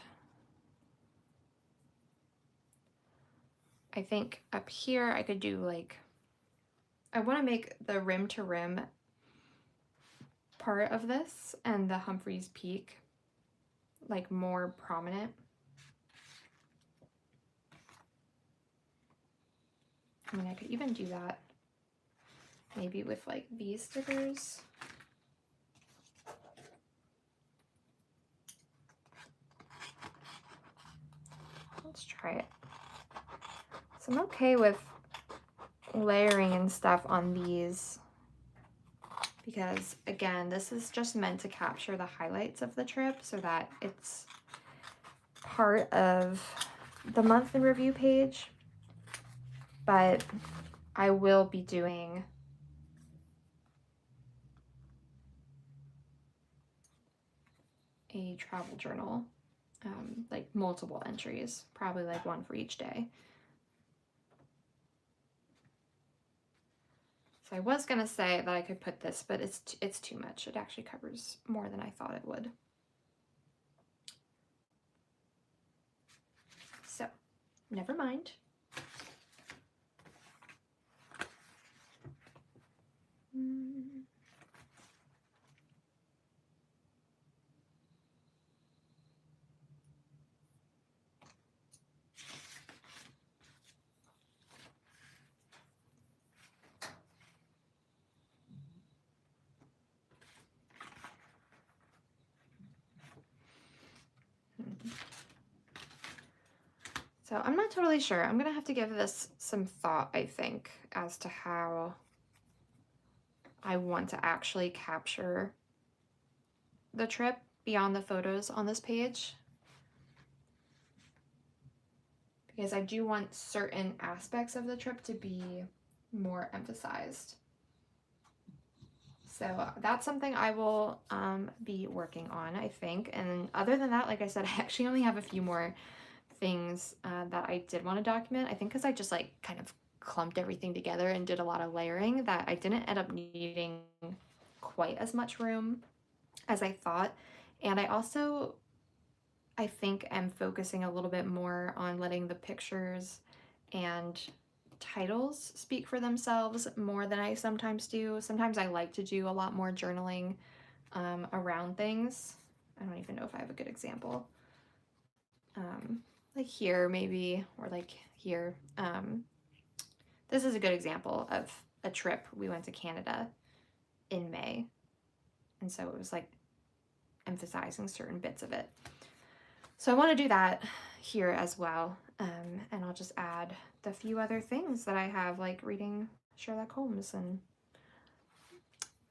S1: I think up here I could do like, I want to make the rim to rim part of this and the Humphreys Peak like more prominent. I mean, I could even do that maybe with like these stickers. Let's try it. So I'm okay with layering and stuff on these because, again, this is just meant to capture the highlights of the trip so that it's part of the month in review page. But I will be doing a travel journal, like multiple entries, probably like one for each day. So I was gonna say that I could put this, but it's too much. It actually covers more than I thought it would. So, never mind. So I'm not totally sure. I'm gonna have to give this some thought, I think, as to how I want to actually capture the trip beyond the photos on this page. Because I do want certain aspects of the trip to be more emphasized. So that's something I will be working on, I think. And other than that, like I said, I actually only have a few more things that I did want to document. I think because I just like kind of clumped everything together and did a lot of layering that I didn't end up needing quite as much room as I thought. And I also, I think, am focusing a little bit more on letting the pictures and titles speak for themselves more than I sometimes do. Sometimes I like to do a lot more journaling around things. I don't even know if I have a good example. Like here maybe, or like here. This is a good example of a trip. We went to Canada in May, and so it was like emphasizing certain bits of it. So I want to do that here as well, and I'll just add the few other things that I have, like reading Sherlock Holmes and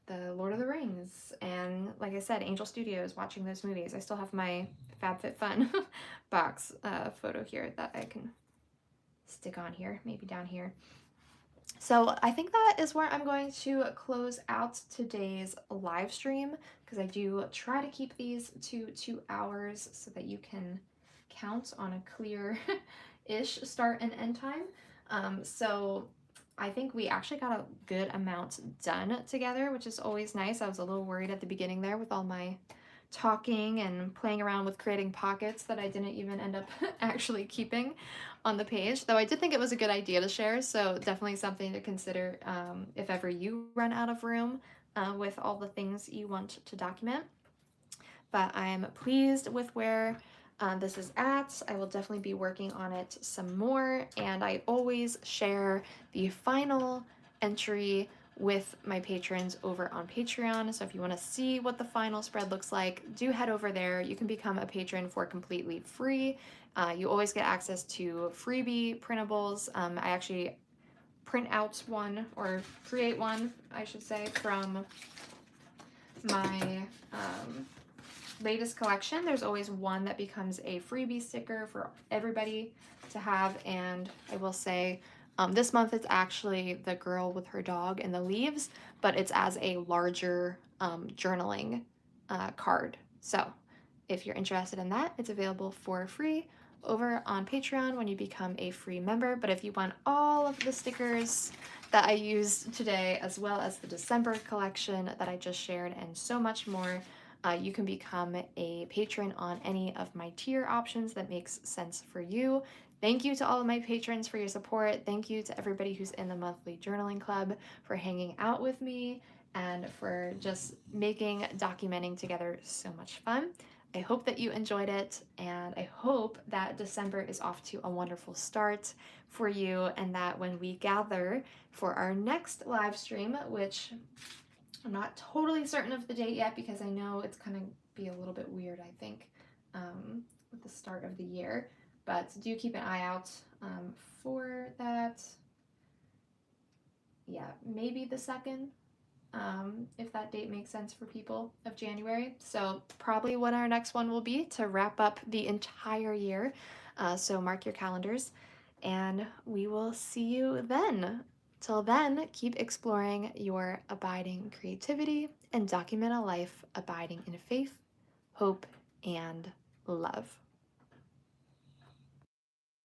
S1: the Lord of the Rings, and like I said, Angel Studios, watching those movies. I still have my FabFitFun box photo here that I can stick on here, maybe down here. So I think that is where I'm going to close out today's live stream, because I do try to keep these to 2 hours so that you can count on a clear-ish start and end time. So I think we actually got a good amount done together, which is always nice. I was a little worried at the beginning there with all my talking and playing around with creating pockets that I didn't even end up actually keeping on the page, though I did think it was a good idea to share, so definitely something to consider if ever you run out of room with all the things you want to document. But I'm pleased with where this is at. I will definitely be working on it some more, and I always share the final entry with my patrons over on Patreon. So if you want to see what the final spread looks like, do head over there. You can become a patron for completely free. You always get access to freebie printables. I actually print out one, or create one, I should say, from my latest collection. There's always one that becomes a freebie sticker for everybody to have, and I will say this month it's actually the girl with her dog and the leaves, but it's as a larger journaling card. So if you're interested in that, it's available for free over on Patreon when you become a free member. But if you want all of the stickers that I used today, as well as the December collection that I just shared, and so much more, you can become a patron on any of my tier options that makes sense for you. Thank you to all of my patrons for your support. Thank you to everybody who's in the monthly journaling club for hanging out with me and for just making documenting together so much fun. I hope that you enjoyed it, and I hope that December is off to a wonderful start for you, and that when we gather for our next live stream, which I'm not totally certain of the date yet because I know it's going to be a little bit weird, I think, with the start of the year, but do keep an eye out for that. Yeah, maybe the 2nd, if that date makes sense for people, of January. So probably what our next one will be to wrap up the entire year. So mark your calendars, and we will see you then. Till then, keep exploring your abiding creativity and document a life abiding in faith, hope, and love.